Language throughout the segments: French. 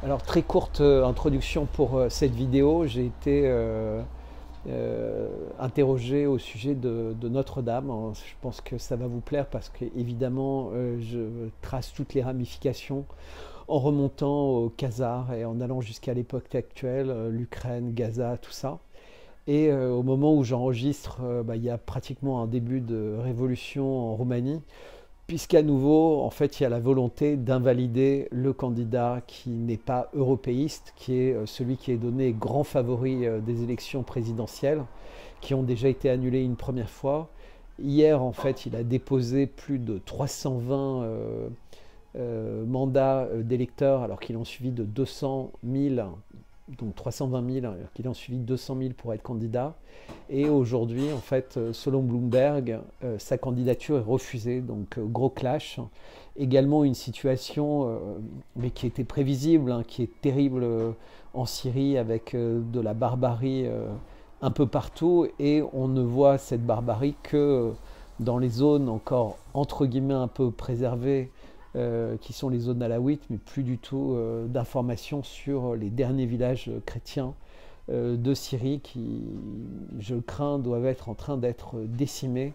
Alors, très courte introduction pour cette vidéo. J'ai été interrogé au sujet de Notre-Dame. Je pense que ça va vous plaire parce qu'évidemment, je trace toutes les ramifications en remontant au Khazar et en allant jusqu'à l'époque actuelle, l'Ukraine, Gaza, tout ça. Et au moment où j'enregistre, il y a pratiquement un début de révolution en Roumanie, puisqu'à nouveau, en fait, il y a la volonté d'invalider le candidat qui n'est pas européiste, qui est celui qui est donné grand favori des élections présidentielles, qui ont déjà été annulées une première fois. Hier, en fait, il a déposé plus de 320 mandats d'électeurs, alors qu'il en suivit de 200 000, donc 320 000, alors qu'il en suivit 200 000 pour être candidat. Et aujourd'hui, en fait, selon Bloomberg, sa candidature est refusée, donc gros clash. Également une situation, mais qui était prévisible, hein, qui est terrible en Syrie, avec de la barbarie un peu partout, et on ne voit cette barbarie que dans les zones encore, entre guillemets, un peu préservées, qui sont les zones alaouites, mais plus du tout d'informations sur les derniers villages chrétiens de Syrie qui, je crains, doivent être en train d'être décimés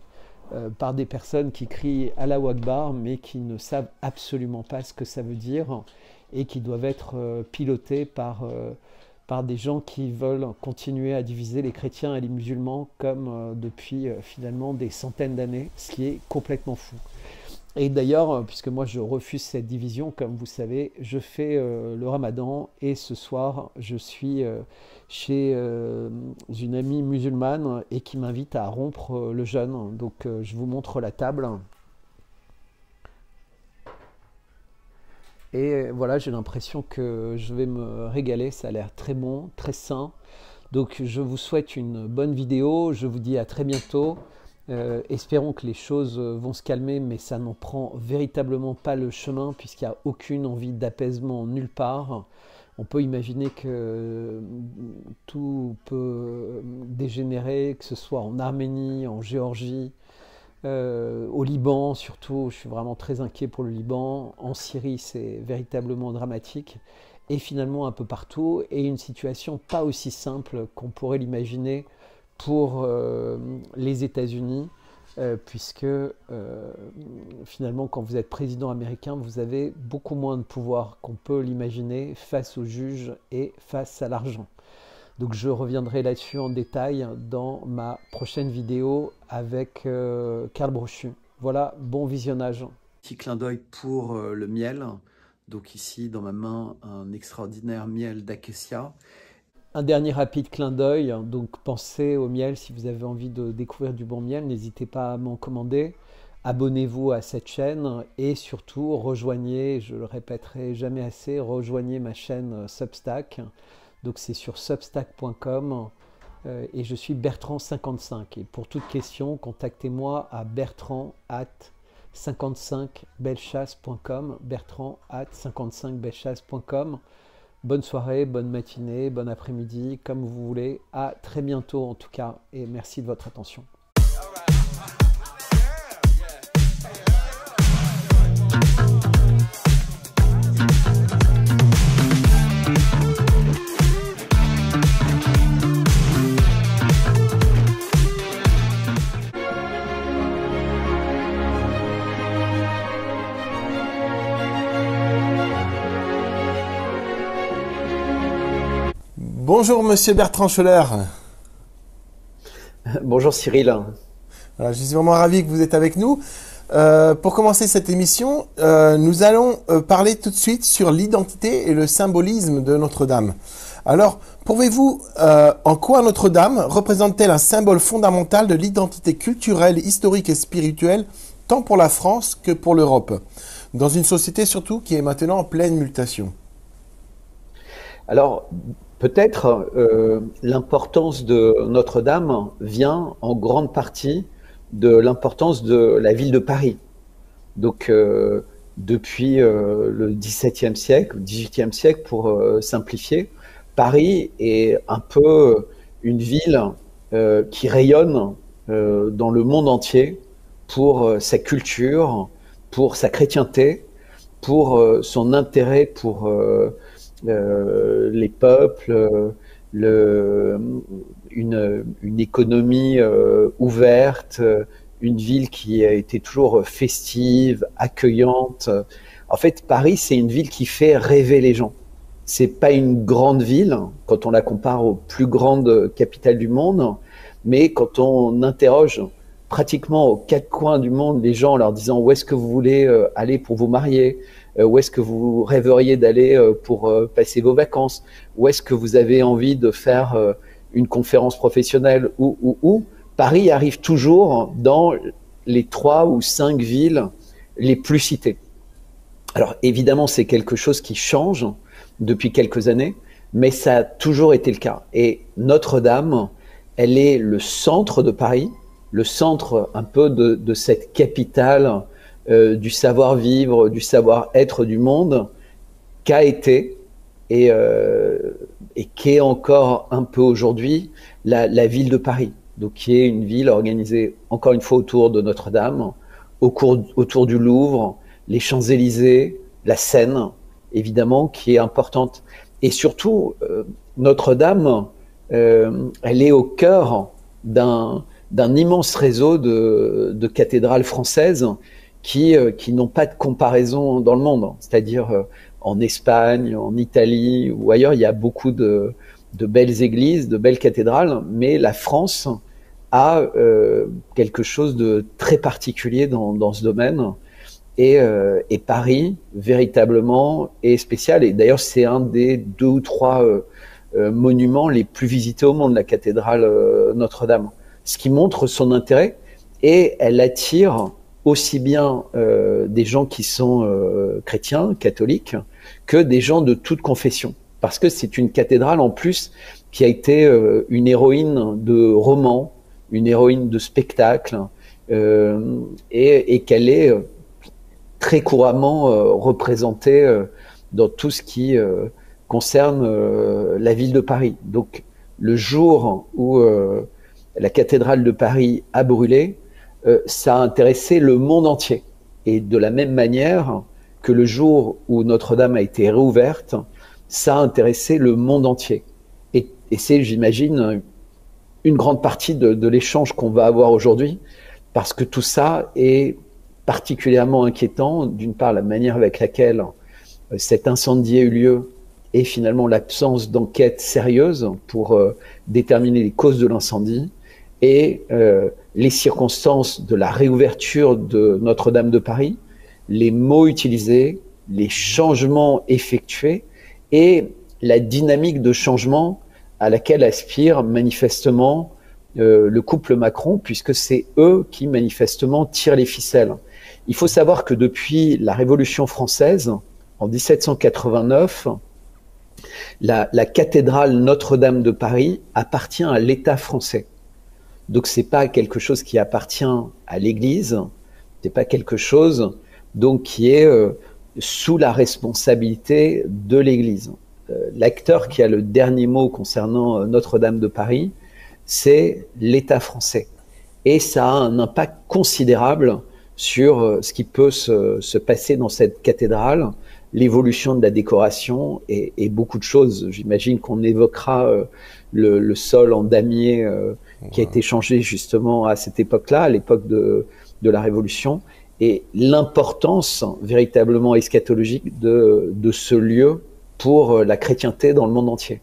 par des personnes qui crient Allahu Akbar, mais qui ne savent absolument pas ce que ça veut dire et qui doivent être pilotés par des gens qui veulent continuer à diviser les chrétiens et les musulmans comme depuis finalement des centaines d'années, ce qui est complètement fou. Et d'ailleurs, puisque moi je refuse cette division, comme vous savez, je fais le ramadan et ce soir je suis chez une amie musulmane et qui m'invite à rompre le jeûne. Donc je vous montre la table. Et voilà, j'ai l'impression que je vais me régaler, ça a l'air très bon, très sain. Donc je vous souhaite une bonne vidéo, je vous dis à très bientôt. Espérons que les choses vont se calmer, mais ça n'en prend véritablement pas le chemin puisqu'il n'y a aucune envie d'apaisement nulle part. On peut imaginer que tout peut dégénérer, que ce soit en Arménie, en Géorgie, au Liban surtout. Je suis vraiment très inquiet pour le Liban. En Syrie, c'est véritablement dramatique. Et finalement un peu partout. Et une situation pas aussi simple qu'on pourrait l'imaginer pour les États-Unis, puisque finalement, quand vous êtes président américain, vous avez beaucoup moins de pouvoir qu'on peut l'imaginer face aux juges et face à l'argent. Donc je reviendrai là-dessus en détail dans ma prochaine vidéo avec Karl Brochu. Voilà, bon visionnage. Petit clin d'œil pour le miel. Donc ici, dans ma main, un extraordinaire miel d'acacia. Un dernier rapide clin d'œil, donc pensez au miel si vous avez envie de découvrir du bon miel, n'hésitez pas à m'en commander, abonnez-vous à cette chaîne et surtout rejoignez, je le répéterai jamais assez, rejoignez ma chaîne Substack, donc c'est sur substack.com et je suis Bertrand55 et pour toute question contactez-moi à bertrand@55bellechasse.com, bertrand@55bellechasse.com. Bonne soirée, bonne matinée, bon après-midi, comme vous voulez. À très bientôt en tout cas et merci de votre attention. Bonjour Monsieur Bertrand Schoeller. Bonjour Cyril. Voilà, je suis vraiment ravi que vous êtes avec nous. Pour commencer cette émission, nous allons parler tout de suite sur l'identité et le symbolisme de Notre-Dame. Alors, pouvez-vous, en quoi Notre-Dame représente-t-elle un symbole fondamental de l'identité culturelle, historique et spirituelle, tant pour la France que pour l'Europe, dans une société surtout qui est maintenant en pleine mutation? Alors, peut-être l'importance de Notre-Dame vient en grande partie de l'importance de la ville de Paris. Donc, depuis le XVIIe siècle, XVIIIe siècle pour simplifier, Paris est un peu une ville qui rayonne dans le monde entier pour sa culture, pour sa chrétienté, pour son intérêt pour les peuples, une économie ouverte, une ville qui a été toujours festive, accueillante. En fait, Paris, c'est une ville qui fait rêver les gens. C'est pas une grande ville quand on la compare aux plus grandes capitales du monde, mais quand on interroge pratiquement aux quatre coins du monde les gens en leur disant où est-ce que vous voulez aller pour vous marier, où est-ce que vous rêveriez d'aller pour passer vos vacances, où est-ce que vous avez envie de faire une conférence professionnelle, où Paris arrive toujours dans les 3 ou 5 villes les plus citées. Alors évidemment, c'est quelque chose qui change depuis quelques années, mais ça a toujours été le cas. Et Notre-Dame, elle est le centre de Paris, le centre un peu de cette capitale du savoir-vivre, du savoir-être du monde, qu'a été et qui est encore un peu aujourd'hui la ville de Paris. Donc qui est une ville organisée encore une fois autour de Notre-Dame, autour du Louvre, les Champs-Élysées, la Seine, évidemment, qui est importante. Et surtout, Notre-Dame, elle est au cœur d'un immense réseau de cathédrales françaises qui n'ont pas de comparaison dans le monde. C'est-à-dire en Espagne, en Italie ou ailleurs, il y a beaucoup de belles églises, de belles cathédrales, mais la France a quelque chose de très particulier dans ce domaine. Et Paris, véritablement, est spécial. Et d'ailleurs, c'est un des 2 ou 3 monuments les plus visités au monde, la cathédrale Notre-Dame. Ce qui montre son intérêt, et elle attire aussi bien des gens qui sont chrétiens, catholiques, que des gens de toute confession. Parce que c'est une cathédrale, en plus, qui a été une héroïne de roman, une héroïne de spectacle, et qu'elle est très couramment représentée dans tout ce qui concerne la ville de Paris. Donc, le jour où la cathédrale de Paris a brûlé, ça a intéressé le monde entier. Et de la même manière que le jour où Notre-Dame a été réouverte, ça a intéressé le monde entier. Et c'est, j'imagine, une grande partie de l'échange qu'on va avoir aujourd'hui, parce que tout ça est particulièrement inquiétant. D'une part, la manière avec laquelle cet incendie a eu lieu et finalement l'absence d'enquête sérieuse pour déterminer les causes de l'incendie, et les circonstances de la réouverture de Notre-Dame de Paris, les mots utilisés, les changements effectués et la dynamique de changement à laquelle aspire manifestement le couple Macron, puisque c'est eux qui manifestement tirent les ficelles. Il faut savoir que depuis la Révolution française, en 1789, la cathédrale Notre-Dame de Paris appartient à l'État français. Donc c'est pas quelque chose qui appartient à l'Église, c'est pas quelque chose donc qui est sous la responsabilité de l'Église. L'acteur qui a le dernier mot concernant Notre-Dame de Paris, c'est l'État français. Et ça a un impact considérable sur ce qui peut se passer dans cette cathédrale, l'évolution de la décoration et beaucoup de choses. J'imagine qu'on évoquera le sol en damier qui a été changé justement à cette époque-là, à l'époque de la Révolution, et l'importance véritablement eschatologique de ce lieu pour la chrétienté dans le monde entier.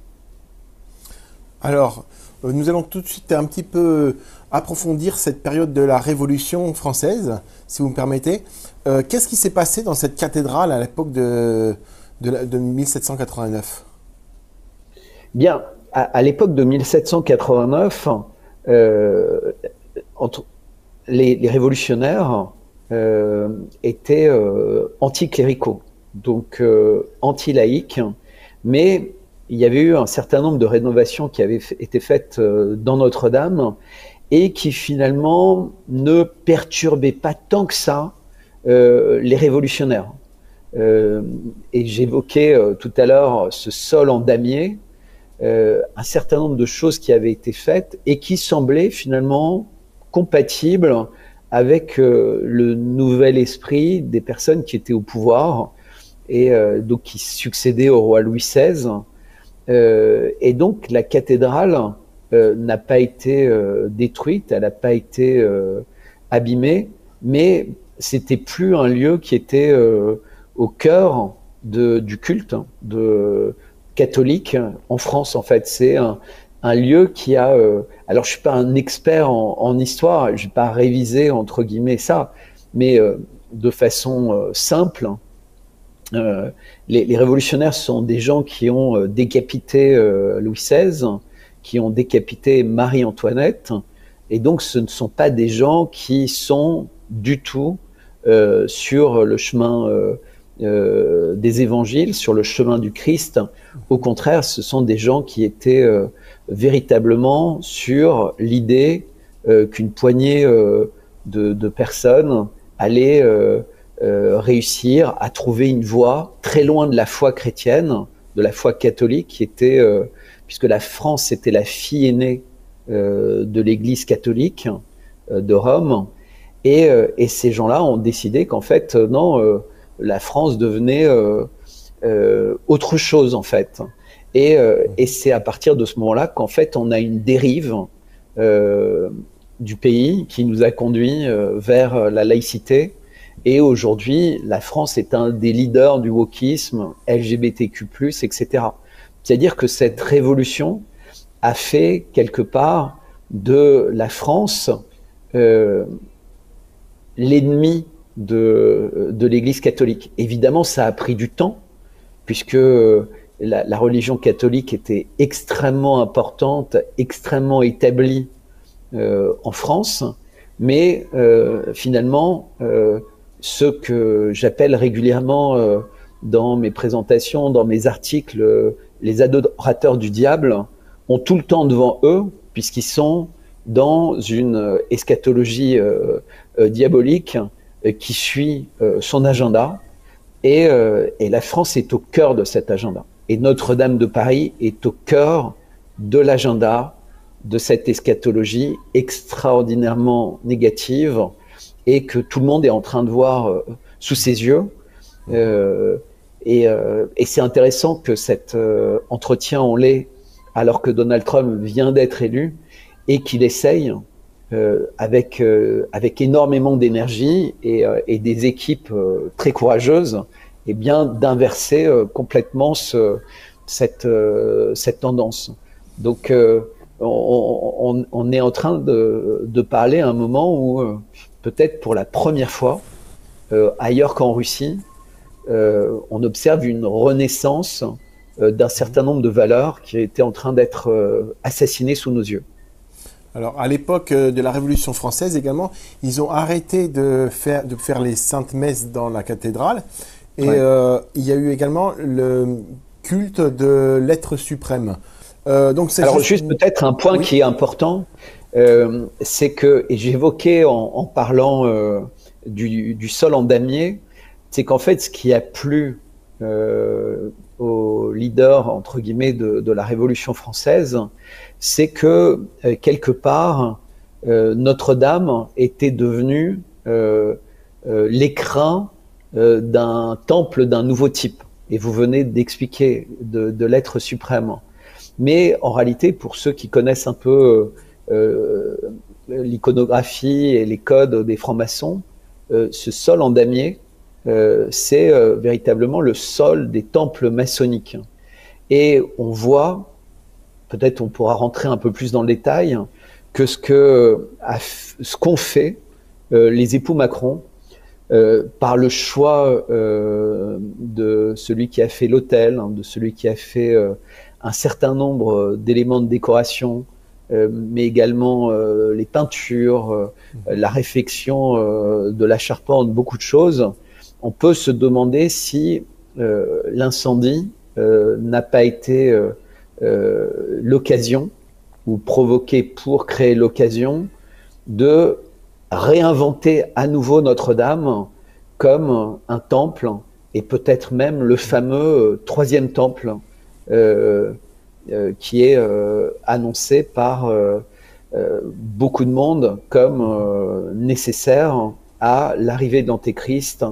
Alors, nous allons tout de suite un petit peu approfondir cette période de la Révolution française, si vous me permettez. Qu'est-ce qui s'est passé dans cette cathédrale à l'époque de 1789 ? Bien, à l'époque de 1789, les révolutionnaires étaient anticléricaux, donc anti-laïques, mais il y avait eu un certain nombre de rénovations qui avaient été faites dans Notre-Dame et qui finalement ne perturbaient pas tant que ça les révolutionnaires. Et j'évoquais tout à l'heure ce sol en damier, un certain nombre de choses qui avaient été faites et qui semblaient finalement compatibles avec le nouvel esprit des personnes qui étaient au pouvoir et donc qui succédait au roi Louis XVI. Et donc la cathédrale n'a pas été détruite, elle n'a pas été abîmée, mais c'était plus un lieu qui était au cœur du culte catholique en France. En fait, c'est un lieu qui a. Alors, je suis pas un expert en histoire, je vais pas réviser entre guillemets ça, mais de façon simple. Les révolutionnaires sont des gens qui ont décapité Louis XVI, qui ont décapité Marie-Antoinette, et donc ce ne sont pas des gens qui sont du tout sur le chemin des évangiles, sur le chemin du Christ. Au contraire, ce sont des gens qui étaient véritablement sur l'idée qu'une poignée de personnes allaient réussir à trouver une voie très loin de la foi chrétienne, de la foi catholique, qui était, puisque la France était la fille aînée de l'Église catholique de Rome, et ces gens-là ont décidé qu'en fait, non, la France devenait autre chose en fait. Et c'est à partir de ce moment-là qu'en fait, on a une dérive du pays qui nous a conduits vers la laïcité. Et aujourd'hui, la France est un des leaders du wokisme, LGBTQ+, etc. C'est-à-dire que cette révolution a fait quelque part de la France l'ennemi de l'Église catholique. Évidemment, ça a pris du temps, puisque la religion catholique était extrêmement importante, extrêmement établie en France, mais finalement, ce que j'appelle régulièrement dans mes présentations, dans mes articles, les adorateurs du diable ont tout le temps devant eux, puisqu'ils sont dans une eschatologie diabolique qui suit son agenda, et la France est au cœur de cet agenda. Et Notre-Dame de Paris est au cœur de l'agenda de cette eschatologie extraordinairement négative, et que tout le monde est en train de voir sous ses yeux. Et c'est intéressant que cet entretien en l'ait alors que Donald Trump vient d'être élu, et qu'il essaye avec énormément d'énergie et des équipes très courageuses, et bien d'inverser complètement cette tendance. Donc on est en train de parler à un moment où peut-être pour la première fois, ailleurs qu'en Russie, on observe une renaissance d'un certain nombre de valeurs qui étaient en train d'être assassinées sous nos yeux. Alors, à l'époque de la Révolution française également, ils ont arrêté de faire les saintes messes dans la cathédrale. Et ouais. Il y a eu également le culte de l'être suprême. Donc alors, juste peut-être un point qui est important, c'est que, et j'évoquais en parlant du sol en damier, c'est qu'en fait, ce qui a plu aux leaders, entre guillemets, de la Révolution française, c'est que, quelque part, Notre-Dame était devenue l'écrin d'un temple d'un nouveau type. Et vous venez d'expliquer de l'être suprême. Mais en réalité, pour ceux qui connaissent un peu l'iconographie et les codes des francs-maçons, ce sol en damier, c'est véritablement le sol des temples maçonniques. Et on voit, peut-être on pourra rentrer un peu plus dans le détail, que ce qu'ont fait les époux Macron par le choix de celui qui a fait l'autel, de celui qui a fait un certain nombre d'éléments de décoration, mais également les peintures, la réfection de la charpente, beaucoup de choses. On peut se demander si l'incendie n'a pas été l'occasion, ou provoqué pour créer l'occasion, de réinventer à nouveau Notre-Dame comme un temple, et peut-être même le fameux troisième temple qui est annoncé par beaucoup de monde comme nécessaire à l'arrivée d'Antéchrist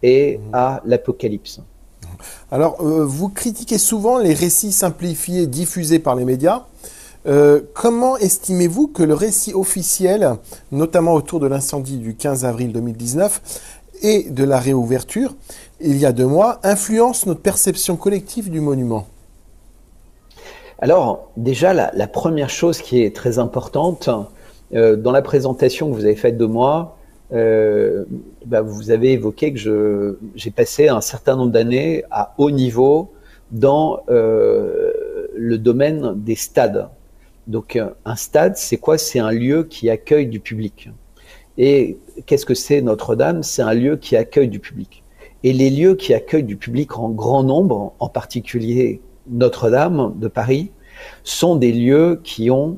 et à l'Apocalypse. Alors, vous critiquez souvent les récits simplifiés diffusés par les médias. Comment estimez-vous que le récit officiel, notamment autour de l'incendie du 15 avril 2019 et de la réouverture, il y a 2 mois, influence notre perception collective du monument? Alors, déjà, la première chose qui est très importante, dans la présentation que vous avez faite de moi, vous avez évoqué que j'ai passé un certain nombre d'années à haut niveau dans le domaine des stades. Donc, un stade, c'est quoi? C'est un lieu qui accueille du public. Et qu'est-ce que c'est Notre-Dame? C'est un lieu qui accueille du public. Et les lieux qui accueillent du public en grand nombre, en particulier Notre-Dame de Paris, sont des lieux qui ont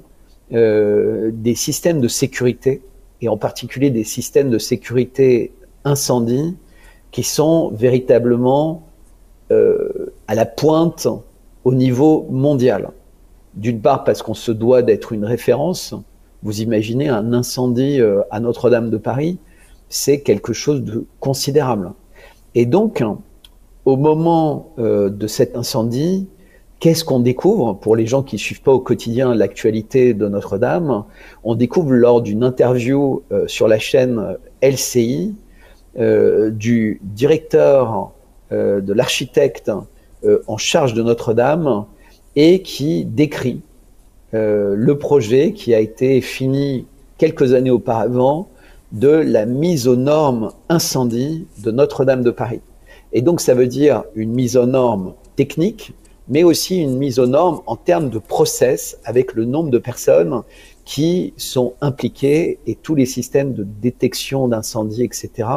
des systèmes de sécurité, et en particulier des systèmes de sécurité incendie, qui sont véritablement à la pointe au niveau mondial. D'une part parce qu'on se doit d'être une référence. Vous imaginez un incendie à Notre-Dame de Paris, c'est quelque chose de considérable. Et donc, au moment de cet incendie, qu'est-ce qu'on découvre? Pour les gens qui ne suivent pas au quotidien l'actualité de Notre-Dame, on découvre lors d'une interview sur la chaîne LCI du directeur, de l'architecte en charge de Notre-Dame, et qui décrit le projet qui a été fini quelques années auparavant de la mise aux normes incendie de Notre-Dame de Paris. Et donc ça veut dire une mise aux normes technique, mais aussi une mise aux normes en termes de process, avec le nombre de personnes qui sont impliquées et tous les systèmes de détection d'incendie, etc.,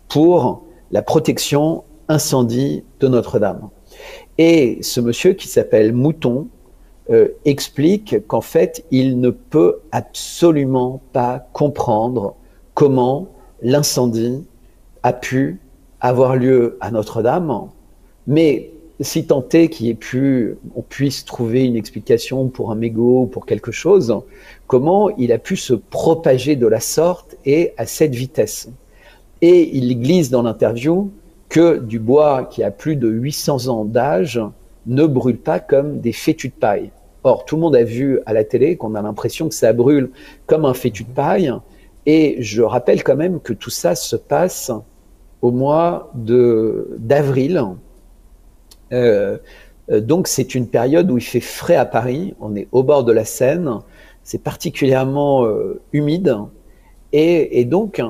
pour la protection incendie de Notre-Dame. Et ce monsieur qui s'appelle Mouton explique qu'en fait, il ne peut absolument pas comprendre comment l'incendie a pu avoir lieu à Notre-Dame, mais si tant est on puisse trouver une explication pour un mégot ou pour quelque chose, comment il a pu se propager de la sorte et à cette vitesse. Et il glisse dans l'interview que du bois qui a plus de 800 ans d'âge ne brûle pas comme des fétus de paille. Or, tout le monde a vu à la télé qu'on a l'impression que ça brûle comme un fétu de paille. Et je rappelle quand même que tout ça se passe au mois d'avril. Donc, c'est une période où il fait frais à Paris. On est au bord de la Seine. C'est particulièrement humide. Et donc,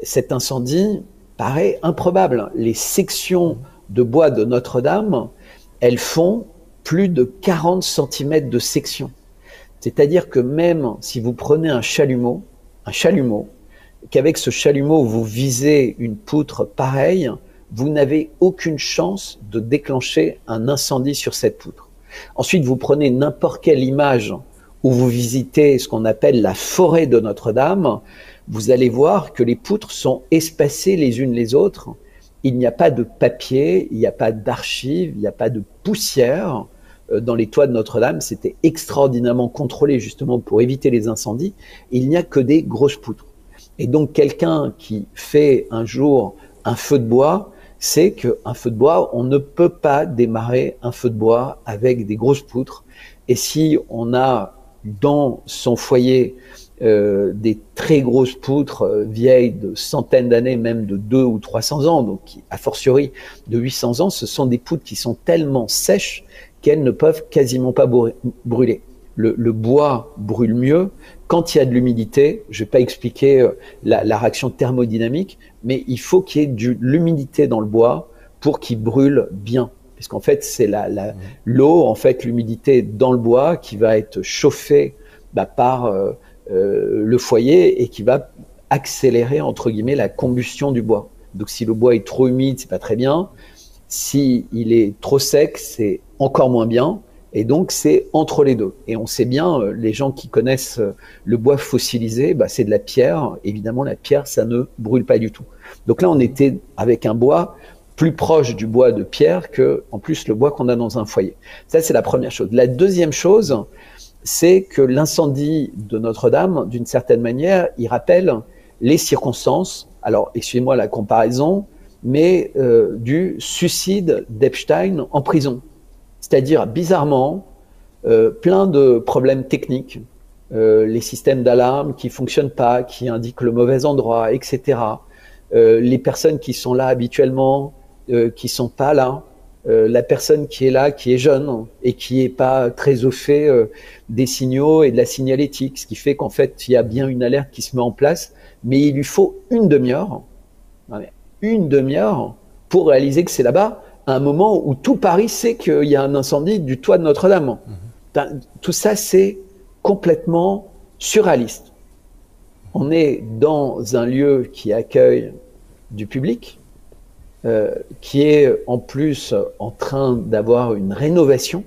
cet incendie paraît improbable. Les sections de bois de Notre-Dame, elles font plus de 40 cm de section. C'est-à-dire que même si vous prenez un chalumeau, qu'avec ce chalumeau vous visez une poutre pareille, vous n'avez aucune chance de déclencher un incendie sur cette poutre. Ensuite, vous prenez n'importe quelle image où vous visitez ce qu'on appelle la forêt de Notre-Dame, vous allez voir que les poutres sont espacées les unes les autres. Il n'y a pas de papier, il n'y a pas d'archives, il n'y a pas de poussière. Dans les toits de Notre-Dame, c'était extraordinairement contrôlé justement pour éviter les incendies. Il n'y a que des grosses poutres. Et donc quelqu'un qui fait un jour un feu de bois, sait qu'un feu de bois, on ne peut pas démarrer un feu de bois avec des grosses poutres. Et si on a dans son foyer des très grosses poutres vieilles de centaines d'années, même de 200 ou 300 ans, donc a fortiori de 800 ans, ce sont des poutres qui sont tellement sèches qu'elles ne peuvent quasiment pas brûler. Le bois brûle mieux quand il y a de l'humidité. Je ne vais pas expliquer la réaction thermodynamique, mais il faut qu'il y ait de l'humidité dans le bois pour qu'il brûle bien. Parce qu'en fait, c'est l'eau, en fait, l'humidité dans le bois qui va être chauffée par le foyer et qui va accélérer, entre guillemets, la combustion du bois. Donc, si le bois est trop humide, c'est pas très bien. Si il est trop sec, c'est encore moins bien. Et donc, c'est entre les deux. Et on sait bien, les gens qui connaissent le bois fossilisé, c'est de la pierre. Évidemment, la pierre, ça ne brûle pas du tout. Donc là, on était avec un bois plus proche du bois de pierre que, en plus, le bois qu'on a dans un foyer. Ça, c'est la première chose. La deuxième chose, c'est que l'incendie de Notre-Dame, d'une certaine manière, il rappelle les circonstances. Alors, excusez-moi la comparaison, mais du suicide d'Epstein en prison. C'est-à-dire, bizarrement, plein de problèmes techniques, les systèmes d'alarme qui ne fonctionnent pas, qui indiquent le mauvais endroit, etc. Les personnes qui sont là habituellement, qui ne sont pas là, la personne qui est là, qui est jeune et qui n'est pas très au fait des signaux et de la signalétique, ce qui fait qu'en fait, il y a bien une alerte qui se met en place, mais il lui faut une demi-heure pour réaliser que c'est là-bas, à un moment où tout Paris sait qu'il y a un incendie du toit de Notre-Dame. Tout ça, c'est complètement surréaliste. On est dans un lieu qui accueille du public, qui est en plus en train d'avoir une rénovation.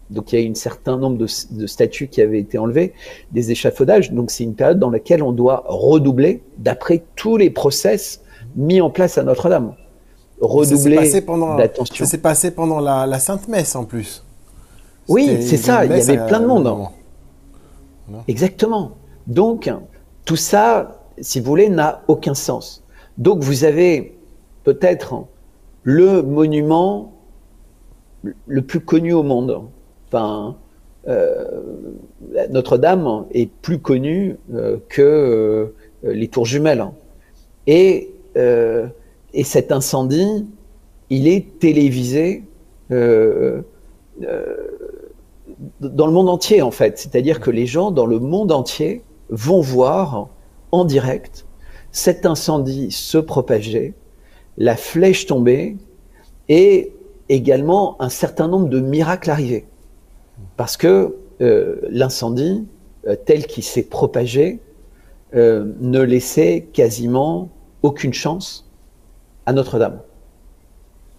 Donc il y a un certain nombre de statues qui avaient été enlevées, des échafaudages. Donc c'est une période dans laquelle on doit redoubler d'après tous les process mis en place à Notre-Dame. Redoubler d'attention. Ça s'est passé pendant la Sainte Messe en plus. Oui, c'est ça, il y avait plein de monde. Exactement. Donc, tout ça, si vous voulez, n'a aucun sens. Donc, vous avez peut-être le monument le plus connu au monde. Enfin, Notre-Dame est plus connue que les tours jumelles. Et cet incendie, il est télévisé dans le monde entier, en fait. C'est-à-dire que les gens dans le monde entier vont voir en direct cet incendie se propager, la flèche tomber et également un certain nombre de miracles arriver. Parce que l'incendie, tel qu'il s'est propagé, ne laissait quasiment aucune chance à Notre-Dame.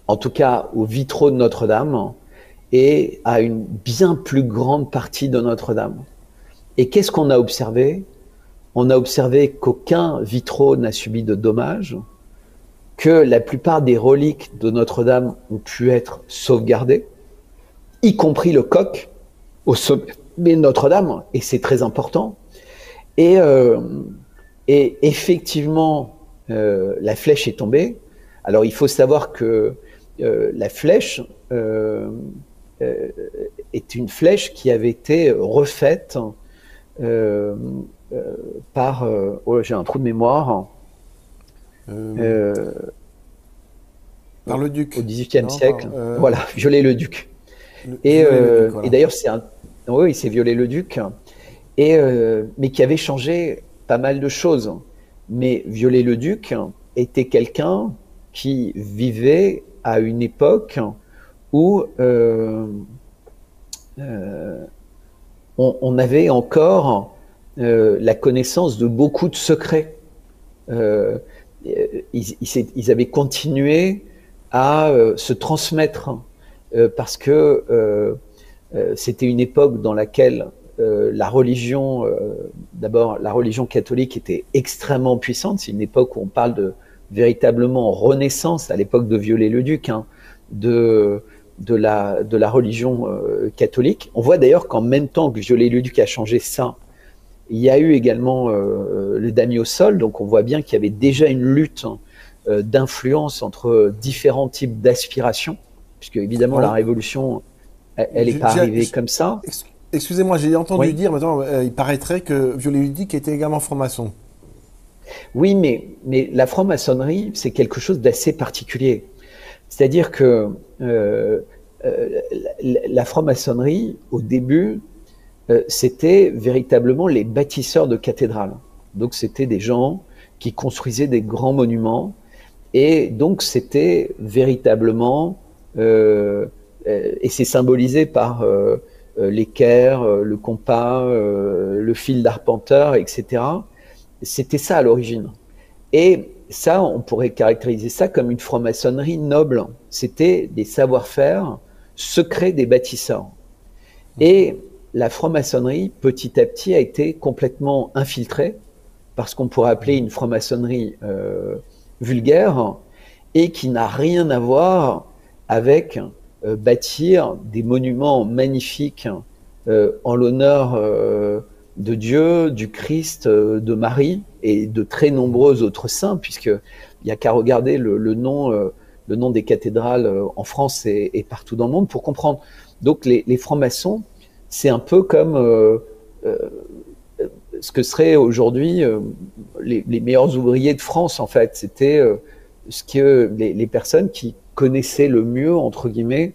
En tout cas, aux vitraux de Notre-Dame et à une bien plus grande partie de Notre-Dame. Et qu'est-ce qu'on a observé? On a observé qu'aucun vitraux n'a subi de dommages, que la plupart des reliques de Notre-Dame ont pu être sauvegardées, y compris le coq au sommet de Notre-Dame, et c'est très important. Et effectivement, la flèche est tombée. Alors il faut savoir que la flèche est une flèche qui avait été refaite par... oh, j'ai un trou de mémoire. Par le duc. Au XVIIIe siècle. Voilà, Viollet-le-Duc. Et d'ailleurs, oui, c'est Viollet-le-Duc. Mais qui avait changé pas mal de choses. Mais Viollet-le-Duc était quelqu'un qui vivait à une époque où on avait encore la connaissance de beaucoup de secrets. Ils avaient continué à se transmettre parce que c'était une époque dans laquelle la religion, d'abord la religion catholique était extrêmement puissante. C'est une époque où on parle de véritablement renaissance, à l'époque de Viollet-le-Duc, hein, de la religion catholique. On voit d'ailleurs qu'en même temps que Viollet-le-Duc a changé ça, il y a eu également le Daimyo Sol, donc on voit bien qu'il y avait déjà une lutte d'influence entre différents types d'aspirations, puisque évidemment la révolution, elle n'est pas arrivée comme ça. Excusez-moi, j'ai entendu dire maintenant, il paraîtrait que Viollet-le-Duc était également franc-maçon. Oui, mais la franc-maçonnerie, c'est quelque chose d'assez particulier. C'est-à-dire que la franc-maçonnerie, au début, c'était véritablement les bâtisseurs de cathédrales. Donc c'était des gens qui construisaient des grands monuments, et donc c'était véritablement, et c'est symbolisé par l'équerre, le compas, le fil d'arpenteur, etc. C'était ça à l'origine. Et ça, on pourrait caractériser ça comme une franc-maçonnerie noble. C'était des savoir-faire secrets des bâtisseurs. Et la franc-maçonnerie, petit à petit, a été complètement infiltrée par ce qu'on pourrait appeler une franc-maçonnerie vulgaire et qui n'a rien à voir avec bâtir des monuments magnifiques en l'honneur de Dieu, du Christ, de Marie et de très nombreux autres saints, puisqu'il n'y a qu'à regarder le nom des cathédrales en France et partout dans le monde pour comprendre. Donc les francs-maçons, c'est un peu comme ce que seraient aujourd'hui les meilleurs ouvriers de France, en fait. C'était ce que les personnes qui connaissaient le mieux, entre guillemets,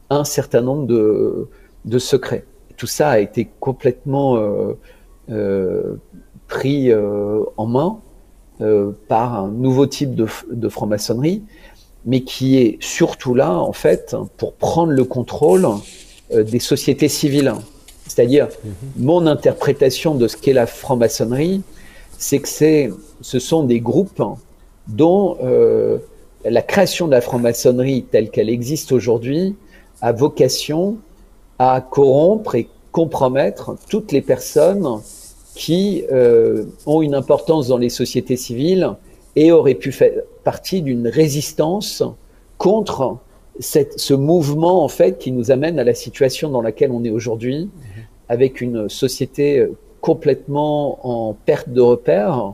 un certain nombre de secrets. Tout ça a été complètement pris en main par un nouveau type de franc-maçonnerie, mais qui est surtout là, en fait, pour prendre le contrôle des sociétés civiles. C'est-à-dire, mon interprétation de ce qu'est la franc-maçonnerie, c'est que ce sont des groupes dont la création de la franc-maçonnerie telle qu'elle existe aujourd'hui a vocation à corrompre et compromettre toutes les personnes qui ont une importance dans les sociétés civiles et auraient pu faire partie d'une résistance contre ce mouvement en fait qui nous amène à la situation dans laquelle on est aujourd'hui, avec une société complètement en perte de repères,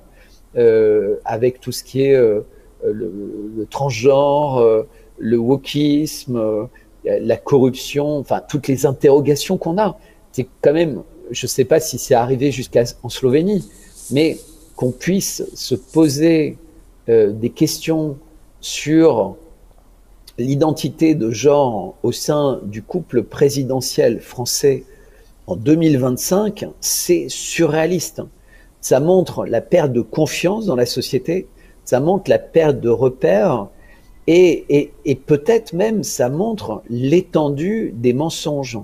avec tout ce qui est le transgenre, le wokisme, la corruption, enfin toutes les interrogations qu'on a. C'est quand même, je ne sais pas si c'est arrivé jusqu'en Slovénie, mais qu'on puisse se poser des questions sur l'identité de genre au sein du couple présidentiel français en 2025, c'est surréaliste. Ça montre la perte de confiance dans la société, ça montre la perte de repères et peut-être même ça montre l'étendue des mensonges.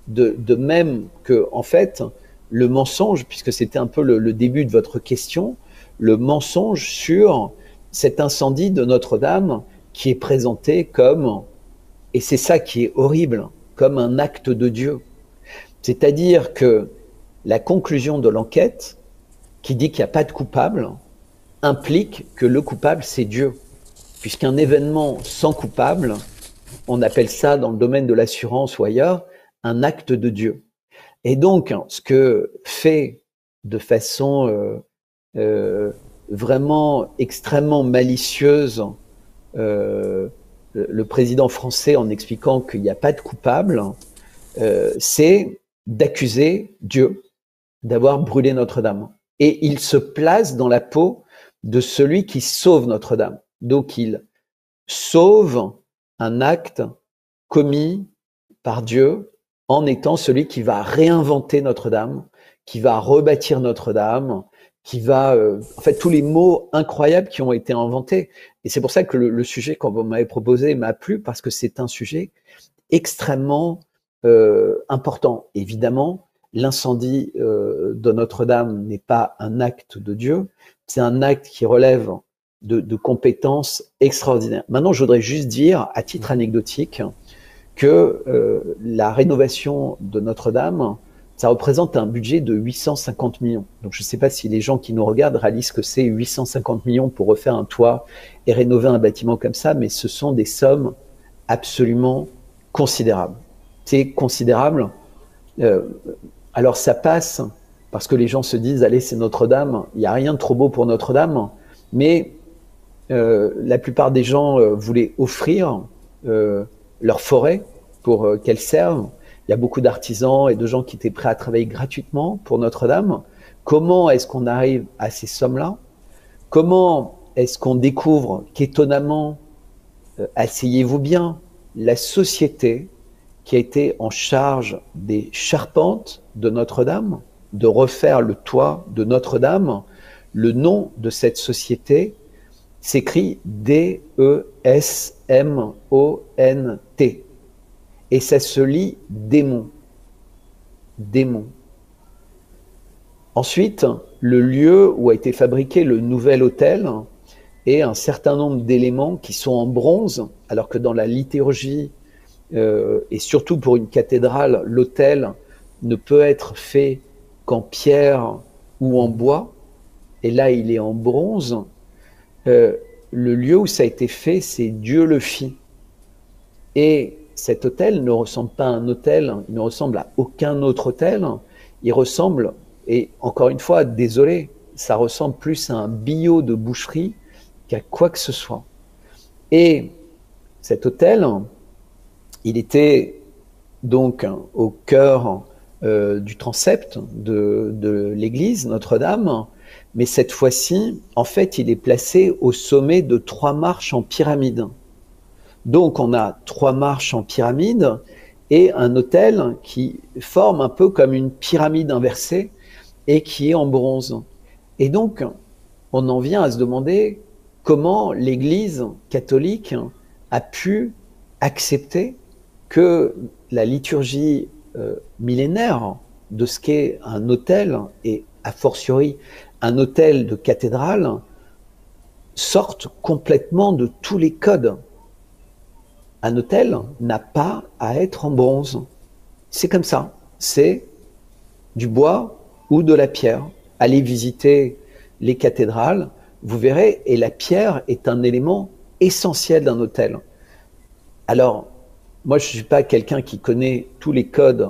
De même que, en fait, le mensonge, puisque c'était un peu le début de votre question, le mensonge sur cet incendie de Notre-Dame qui est présenté comme, et c'est ça qui est horrible, comme un acte de Dieu. C'est-à-dire que la conclusion de l'enquête, qui dit qu'il n'y a pas de coupable, implique que le coupable, c'est Dieu. Puisqu'un événement sans coupable, on appelle ça dans le domaine de l'assurance ou ailleurs, un acte de Dieu. Et donc, ce que fait de façon vraiment extrêmement malicieuse le président français en expliquant qu'il n'y a pas de coupable, c'est d'accuser Dieu d'avoir brûlé Notre-Dame. Et il se place dans la peau de celui qui sauve Notre-Dame. Donc il sauve un acte commis par Dieu en étant celui qui va réinventer Notre-Dame, qui va rebâtir Notre-Dame, qui va... en fait, tous les mots incroyables qui ont été inventés. Et c'est pour ça que le sujet qu'on m'avait proposé m'a plu, parce que c'est un sujet extrêmement important. Évidemment, l'incendie de Notre-Dame n'est pas un acte de Dieu, c'est un acte qui relève de compétences extraordinaires. Maintenant, je voudrais juste dire, à titre anecdotique, que la rénovation de Notre-Dame, ça représente un budget de 850 millions. Donc je ne sais pas si les gens qui nous regardent réalisent que c'est 850 millions pour refaire un toit et rénover un bâtiment comme ça, mais ce sont des sommes absolument considérables. C'est considérable. Alors ça passe parce que les gens se disent, allez, c'est Notre-Dame, il n'y a rien de trop beau pour Notre-Dame, mais la plupart des gens voulaient offrir leur forêt pour qu'elle serve. Il y a beaucoup d'artisans et de gens qui étaient prêts à travailler gratuitement pour Notre-Dame. Comment est-ce qu'on arrive à ces sommes-là? Comment est-ce qu'on découvre qu'étonnamment, asseyez-vous bien, la société qui a été en charge des charpentes de Notre-Dame, de refaire le toit de Notre-Dame, le nom de cette société s'écrit D-E-S-M-O-N-T. Et ça se lit démon. Démon. Ensuite, le lieu où a été fabriqué le nouvel autel et un certain nombre d'éléments qui sont en bronze, alors que dans la liturgie, et surtout pour une cathédrale, l'autel ne peut être fait qu'en pierre ou en bois, et là il est en bronze. Le lieu où ça a été fait, c'est Dieu le fit. Et cet autel ne ressemble pas à un autel, il ne ressemble à aucun autre autel, il ressemble Et encore une fois, désolé, ça ressemble plus à un billot de boucherie qu'à quoi que ce soit. Et cet hôtel, il était donc au cœur du transept de l'église Notre-Dame, mais cette fois-ci, en fait, il est placé au sommet de 3 marches en pyramide. Donc, on a 3 marches en pyramide et un autel qui forme un peu comme une pyramide inversée et qui est en bronze. Et donc, on en vient à se demander comment l'Église catholique a pu accepter que la liturgie millénaire de ce qu'est un autel, et a fortiori un autel de cathédrale, sorte complètement de tous les codes. Un autel n'a pas à être en bronze. C'est comme ça. C'est du bois ou de la pierre. Allez visiter les cathédrales, vous verrez, et la pierre est un élément essentiel d'un autel. Alors, moi, je ne suis pas quelqu'un qui connaît tous les codes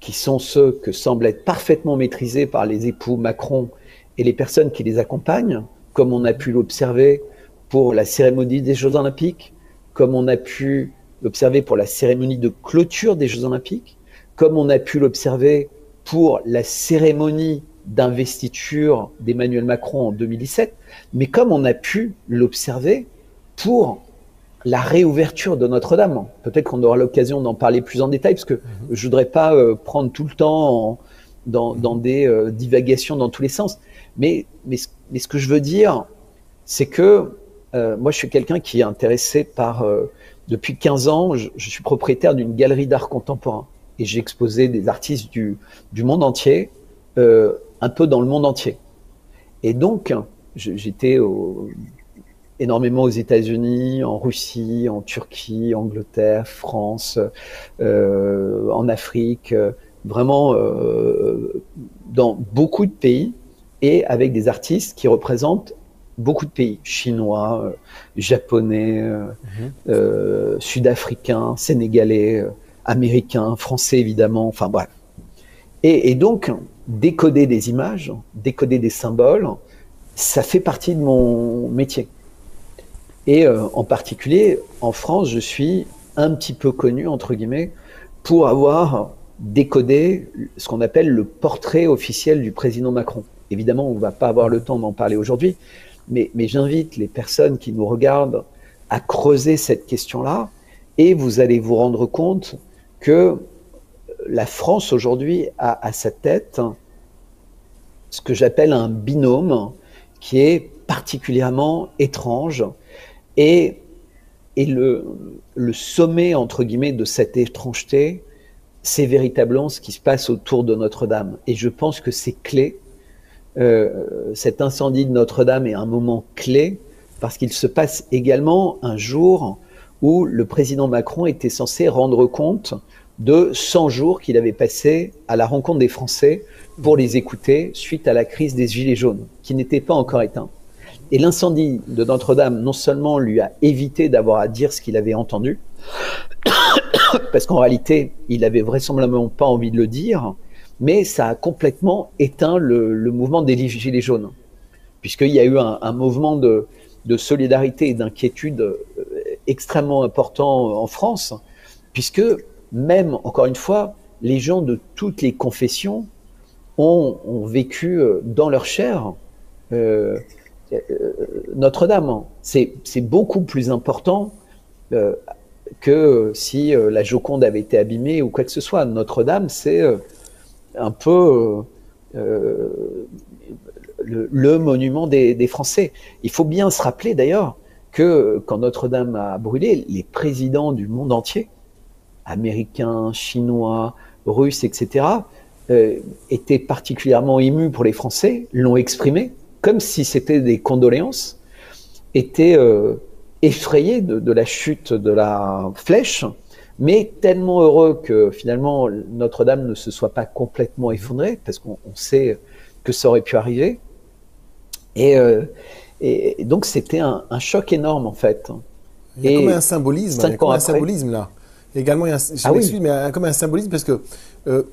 qui sont ceux que semblent être parfaitement maîtrisés par les époux Macron et les personnes qui les accompagnent, comme on a pu l'observer pour la cérémonie des Jeux Olympiques, comme on a pu l'observer pour la cérémonie de clôture des Jeux Olympiques, comme on a pu l'observer pour la cérémonie d'investiture d'Emmanuel Macron en 2017, mais comme on a pu l'observer pour la réouverture de Notre-Dame. Peut-être qu'on aura l'occasion d'en parler plus en détail, parce que je ne voudrais pas prendre tout le temps dans des divagations dans tous les sens. Mais ce que je veux dire, c'est que moi, je suis quelqu'un qui est intéressé par... depuis 15 ans, je suis propriétaire d'une galerie d'art contemporain. Et j'ai exposé des artistes du monde entier, un peu dans le monde entier. Et donc, j'étais énormément aux États-Unis, en Russie, en Turquie, Angleterre, France, en Afrique, vraiment dans beaucoup de pays, et avec des artistes qui représentent beaucoup de pays, chinois, japonais, sud-africains, sénégalais, américains, français évidemment, enfin bref. Et donc, décoder des images, décoder des symboles, ça fait partie de mon métier. Et en particulier, en France, je suis un petit peu connu, entre guillemets, pour avoir décodé ce qu'on appelle le portrait officiel du président Macron. Évidemment, on ne va pas avoir le temps d'en parler aujourd'hui, mais j'invite les personnes qui nous regardent à creuser cette question-là, et vous allez vous rendre compte que la France aujourd'hui a à sa tête ce que j'appelle un binôme qui est particulièrement étrange, et le sommet, entre guillemets, de cette étrangeté, c'est véritablement ce qui se passe autour de Notre-Dame. Et je pense que c'est clé. Cet incendie de Notre-Dame est un moment clé, parce qu'il se passe également un jour où le président Macron était censé rendre compte de 100 jours qu'il avait passé à la rencontre des Français pour les écouter suite à la crise des Gilets jaunes, qui n'était pas encore éteinte. Et l'incendie de Notre-Dame, non seulement lui a évité d'avoir à dire ce qu'il avait entendu, parce qu'en réalité, il avait vraisemblablement pas envie de le dire, mais ça a complètement éteint le mouvement des Gilets jaunes, puisqu'il y a eu un mouvement de solidarité et d'inquiétude extrêmement important en France, puisque même, encore une fois, les gens de toutes les confessions ont vécu dans leur chair Notre-Dame. C'est beaucoup plus important que si la Joconde avait été abîmée ou quoi que ce soit. Notre-Dame, c'est un peu le monument des Français. Il faut bien se rappeler d'ailleurs que quand Notre-Dame a brûlé, les présidents du monde entier, américains, chinois, russes, etc., étaient particulièrement émus pour les Français, l'ont exprimé, comme si c'était des condoléances, étaient effrayés de la chute de la flèche, mais tellement heureux que finalement Notre-Dame ne se soit pas complètement effondrée, parce qu'on sait que ça aurait pu arriver. Et donc c'était un choc énorme en fait. Il y a comme un symbolisme, là. Également, il y a comme un symbolisme, parce que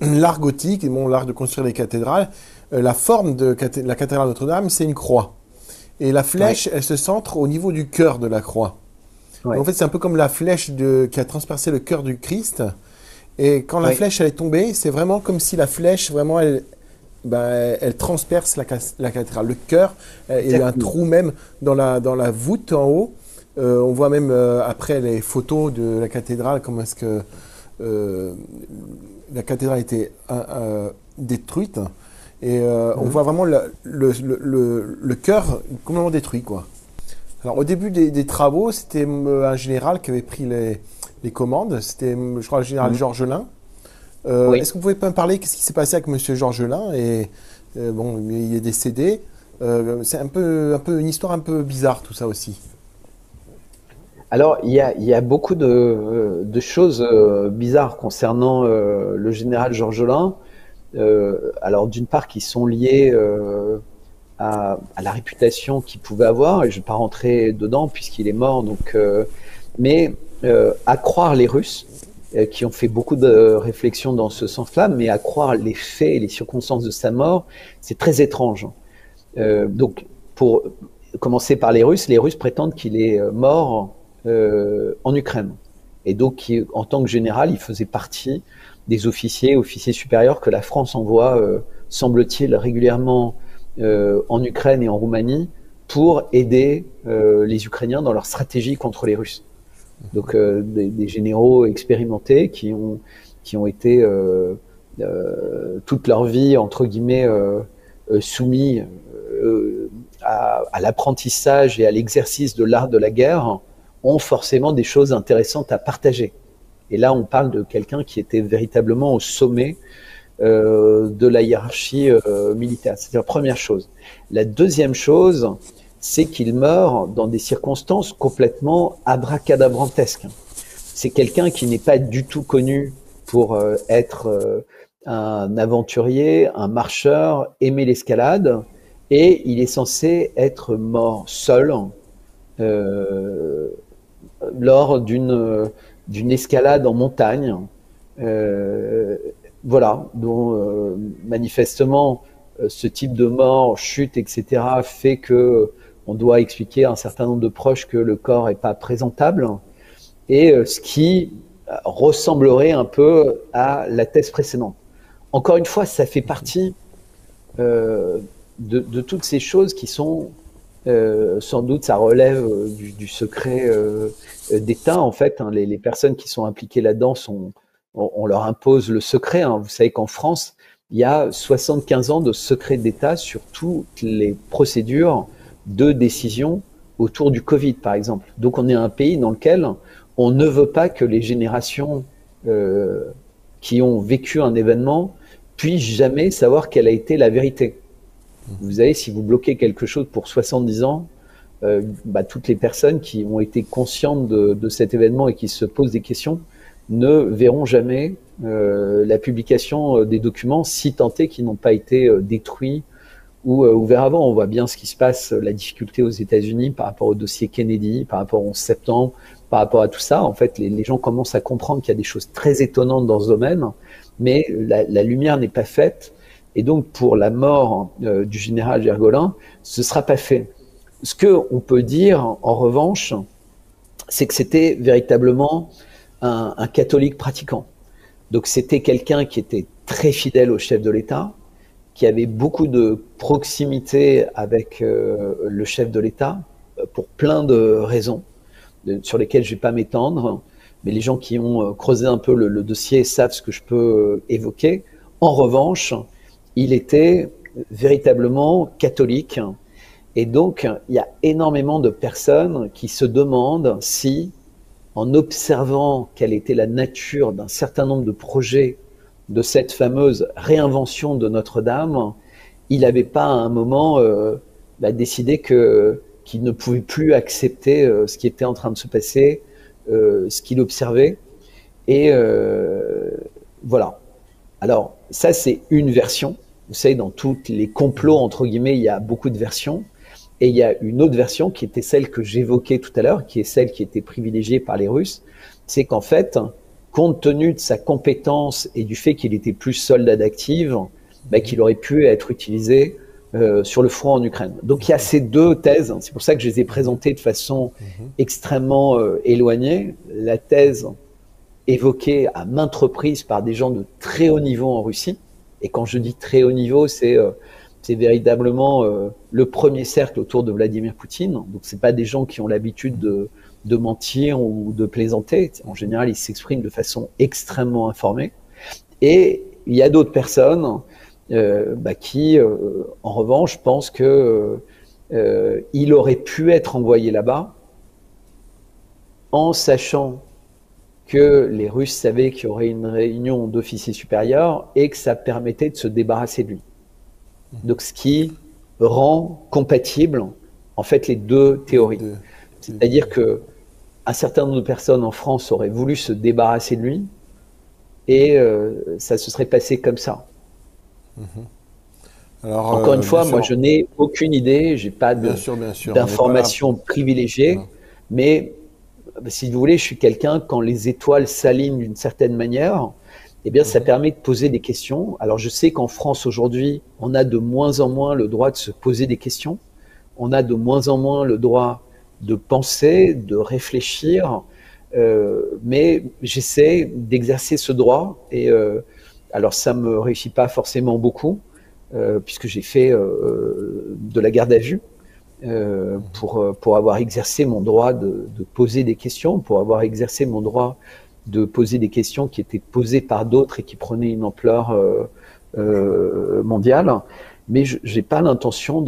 l'art gothique, l'art de construire les cathédrales, la forme de la cathédrale Notre-Dame, c'est une croix. Et la flèche, elle se centre au niveau du cœur de la croix. Ouais. En fait, c'est un peu comme la flèche qui a transpercé le cœur du Christ. Et quand la flèche elle est tombée, c'est vraiment comme si la flèche, vraiment, elle transperce la cathédrale. Le cœur, il y a un trou même dans la voûte en haut. On voit même après les photos de la cathédrale, comment est-ce que la cathédrale était détruite. Et on voit vraiment le cœur complètement détruit, quoi. Alors, au début des travaux, c'était un général qui avait pris les commandes. C'était, je crois, le général Georges Lain. Est-ce que vous pouvez me parler qu'est-ce qui s'est passé avec Monsieur Georges Lain? Et bon, il est décédé. C'est un peu une histoire un peu bizarre, tout ça aussi. Alors, il y a beaucoup de choses bizarres concernant le général Georges Lain. Alors, d'une part, qui sont liées à la réputation qu'il pouvait avoir, et je ne vais pas rentrer dedans puisqu'il est mort. Donc, mais à croire les Russes, qui ont fait beaucoup de réflexions dans ce sens-là, mais à croire les faits et les circonstances de sa mort, c'est très étrange. Donc, pour commencer par les Russes prétendent qu'il est mort en Ukraine. Et donc, en tant que général, il faisait partie des officiers supérieurs que la France envoie, semble-t-il, régulièrement en Ukraine et en Roumanie pour aider les Ukrainiens dans leur stratégie contre les Russes. Donc, des généraux expérimentés qui ont été toute leur vie, entre guillemets, soumis à l'apprentissage et à l'exercice de l'art de la guerre, ont forcément des choses intéressantes à partager. Et là, on parle de quelqu'un qui était véritablement au sommet de la hiérarchie militaire. C'est la première chose. La deuxième chose, c'est qu'il meurt dans des circonstances complètement abracadabrantesques. C'est quelqu'un qui n'est pas du tout connu pour être un aventurier, un marcheur, aimer l'escalade, et il est censé être mort seul lors d'une escalade en montagne. Voilà, dont manifestement ce type de mort, chute, etc., fait que on doit expliquer à un certain nombre de proches que le corps n'est pas présentable, et ce qui ressemblerait un peu à la thèse précédente. Encore une fois, ça fait partie de toutes ces choses qui sont, sans doute, ça relève du secret d'État, en fait. Hein, les personnes qui sont impliquées là-dedans on leur impose le secret. Hein. Vous savez qu'en France, il y a 75 ans de secret d'État sur toutes les procédures de décision autour du Covid, par exemple. Donc, on est un pays dans lequel on ne veut pas que les générations qui ont vécu un événement puissent jamais savoir quelle a été la vérité. Vous savez, si vous bloquez quelque chose pour 70 ans, toutes les personnes qui ont été conscientes de cet événement et qui se posent des questions ne verront jamais la publication des documents, si tant est qu'ils n'ont pas été détruits ou ouverts avant. On voit bien ce qui se passe, la difficulté aux États-Unis par rapport au dossier Kennedy, par rapport au 11 septembre, par rapport à tout ça. En fait, les gens commencent à comprendre qu'il y a des choses très étonnantes dans ce domaine, mais la lumière n'est pas faite. Et donc, pour la mort du général Gergolin, ce ne sera pas fait. Ce qu'on peut dire, en revanche, c'est que c'était véritablement un catholique pratiquant. Donc, c'était quelqu'un qui était très fidèle au chef de l'État, qui avait beaucoup de proximité avec le chef de l'État, pour plein de raisons, sur lesquelles je ne vais pas m'étendre, mais les gens qui ont creusé un peu le dossier savent ce que je peux évoquer. En revanche, il était véritablement catholique. Et donc, il y a énormément de personnes qui se demandent si, en observant quelle était la nature d'un certain nombre de projets de cette fameuse réinvention de Notre-Dame, il n'avait pas à un moment décidé qu'il ne pouvait plus accepter ce qui était en train de se passer, ce qu'il observait. Et voilà. Alors, ça, c'est une version. Vous savez, dans tous les complots, entre guillemets, il y a beaucoup de versions. Et il y a une autre version qui était celle que j'évoquais tout à l'heure, qui est celle qui était privilégiée par les Russes. C'est qu'en fait, compte tenu de sa compétence et du fait qu'il était plus soldat d'active, bah, qu'il aurait pu être utilisé sur le front en Ukraine. Donc il y a ces deux thèses, c'est pour ça que je les ai présentées de façon extrêmement éloignée. La thèse évoquée à maintes reprises par des gens de très haut niveau en Russie, et quand je dis très haut niveau, c'est véritablement le premier cercle autour de Vladimir Poutine. Donc c'est pas des gens qui ont l'habitude de mentir ou de plaisanter. En général, ils s'expriment de façon extrêmement informée. Et il y a d'autres personnes bah, qui, en revanche, pensent que il aurait pu être envoyé là-bas en sachant que les Russes savaient qu'il y aurait une réunion d'officiers supérieurs et que ça permettait de se débarrasser de lui. Donc, ce qui rend compatible, en fait, les deux théories. C'est-à-dire que un certain nombre de personnes en France auraient voulu se débarrasser de lui et ça se serait passé comme ça. Alors, encore une fois, moi, je n'ai aucune idée, j'ai pas d'informations privilégiées, mais si vous voulez, je suis quelqu'un, quand les étoiles s'alignent d'une certaine manière, eh bien, ça permet de poser des questions. Alors, je sais qu'en France, aujourd'hui, on a de moins en moins le droit de se poser des questions. On a de moins en moins le droit de penser, de réfléchir. Mais j'essaie d'exercer ce droit. Et alors, ça ne me réussit pas forcément beaucoup, puisque j'ai fait de la garde à vue. Pour avoir exercé mon droit de poser des questions, pour avoir exercé mon droit de poser des questions qui étaient posées par d'autres et qui prenaient une ampleur mondiale. Mais je n'ai pas l'intention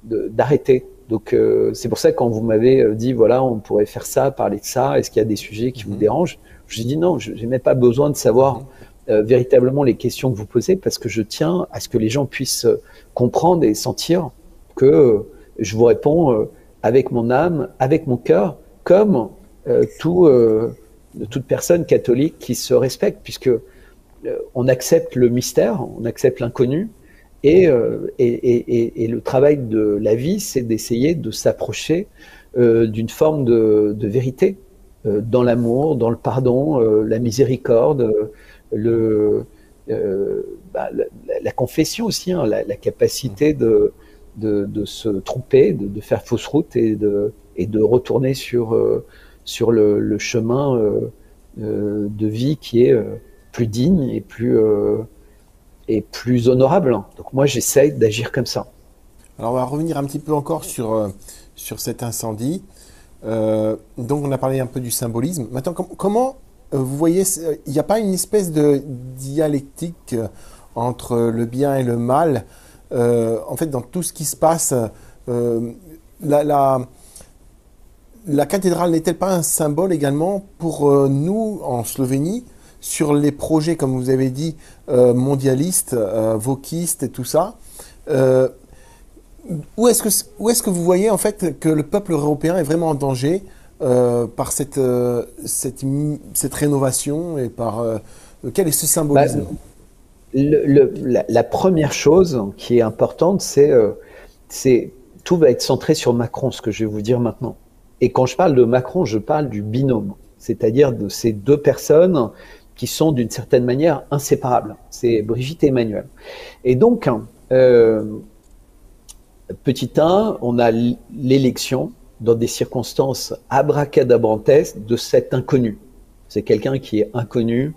d'arrêter. Donc c'est pour ça que quand vous m'avez dit, voilà, on pourrait faire ça, parler de ça, est-ce qu'il y a des sujets qui vous dérangent? Je dis non, je n'ai même pas besoin de savoir véritablement les questions que vous posez, parce que je tiens à ce que les gens puissent comprendre et sentir que je vous réponds avec mon âme, avec mon cœur, comme toute personne catholique qui se respecte, puisque on accepte le mystère, on accepte l'inconnu, et le travail de la vie, c'est d'essayer de s'approcher d'une forme de vérité, dans l'amour, dans le pardon, la miséricorde, la confession aussi, hein, la capacité de se tromper, de faire fausse route et de retourner sur le chemin de vie qui est plus digne et plus honorable. Donc moi, j'essaye d'agir comme ça. Alors on va revenir un petit peu encore sur cet incendie. Donc on a parlé un peu du symbolisme. Maintenant, comment vous voyez, il n'y a pas une espèce de dialectique entre le bien et le mal? En fait, dans tout ce qui se passe, la cathédrale n'est-elle pas un symbole également pour nous, en Slovénie, sur les projets, comme vous avez dit, mondialistes, wokistes et tout ça? Où est-ce que vous voyez en fait que le peuple européen est vraiment en danger par cette rénovation et par quel est ce symbolisme? La première chose qui est importante, c'est tout va être centré sur Macron, ce que je vais vous dire maintenant. Et quand je parle de Macron, je parle du binôme, c'est-à-dire de ces deux personnes qui sont d'une certaine manière inséparables. C'est Brigitte et Emmanuel. Et donc, petit 1, on a l'élection dans des circonstances abracadabrantesques de cet inconnu. C'est quelqu'un qui est inconnu.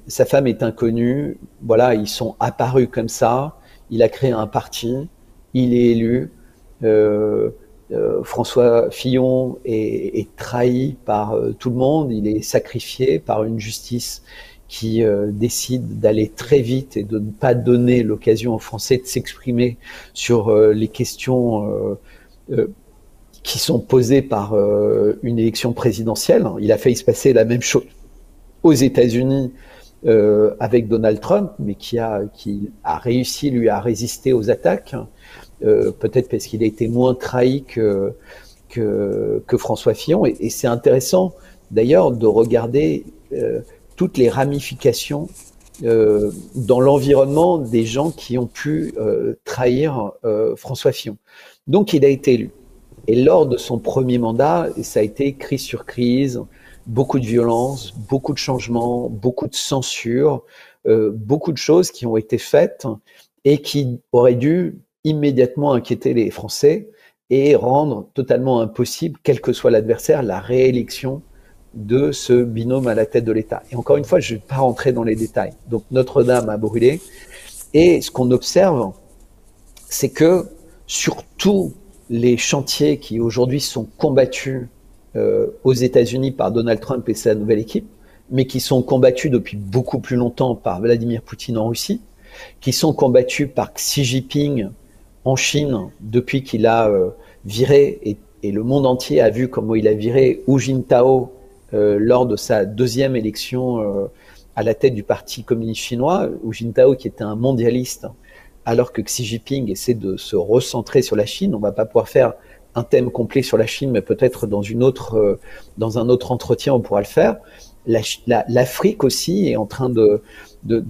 Sa femme est inconnue, voilà, ils sont apparus comme ça, il a créé un parti, il est élu, François Fillon est trahi par tout le monde, il est sacrifié par une justice qui décide d'aller très vite et de ne pas donner l'occasion aux Français de s'exprimer sur les questions qui sont posées par une élection présidentielle. Il a failli se passer la même chose aux États-Unis avec Donald Trump, mais qui a réussi, lui, à résister aux attaques, peut-être parce qu'il a été moins trahi que François Fillon. Et c'est intéressant, d'ailleurs, de regarder toutes les ramifications dans l'environnement des gens qui ont pu trahir François Fillon. Donc, il a été élu. Et lors de son premier mandat, ça a été crise sur crise, beaucoup de violence, beaucoup de changements, beaucoup de censure, beaucoup de choses qui ont été faites et qui auraient dû immédiatement inquiéter les Français et rendre totalement impossible, quel que soit l'adversaire, la réélection de ce binôme à la tête de l'État. Et encore une fois, je ne vais pas rentrer dans les détails. Donc Notre-Dame a brûlé, et ce qu'on observe, c'est que sur tous les chantiers qui aujourd'hui sont combattus aux États-Unis par Donald Trump et sa nouvelle équipe, mais qui sont combattus depuis beaucoup plus longtemps par Vladimir Poutine en Russie, qui sont combattus par Xi Jinping en Chine depuis qu'il a viré, et le monde entier a vu comment il a viré Hu Jintao lors de sa deuxième élection à la tête du Parti communiste chinois. Hu Jintao, qui était un mondialiste, alors que Xi Jinping essaie de se recentrer sur la Chine. On ne va pas pouvoir faire un thème complet sur la Chine, mais peut-être dans un autre entretien, on pourra le faire. L'Afrique aussi est en train de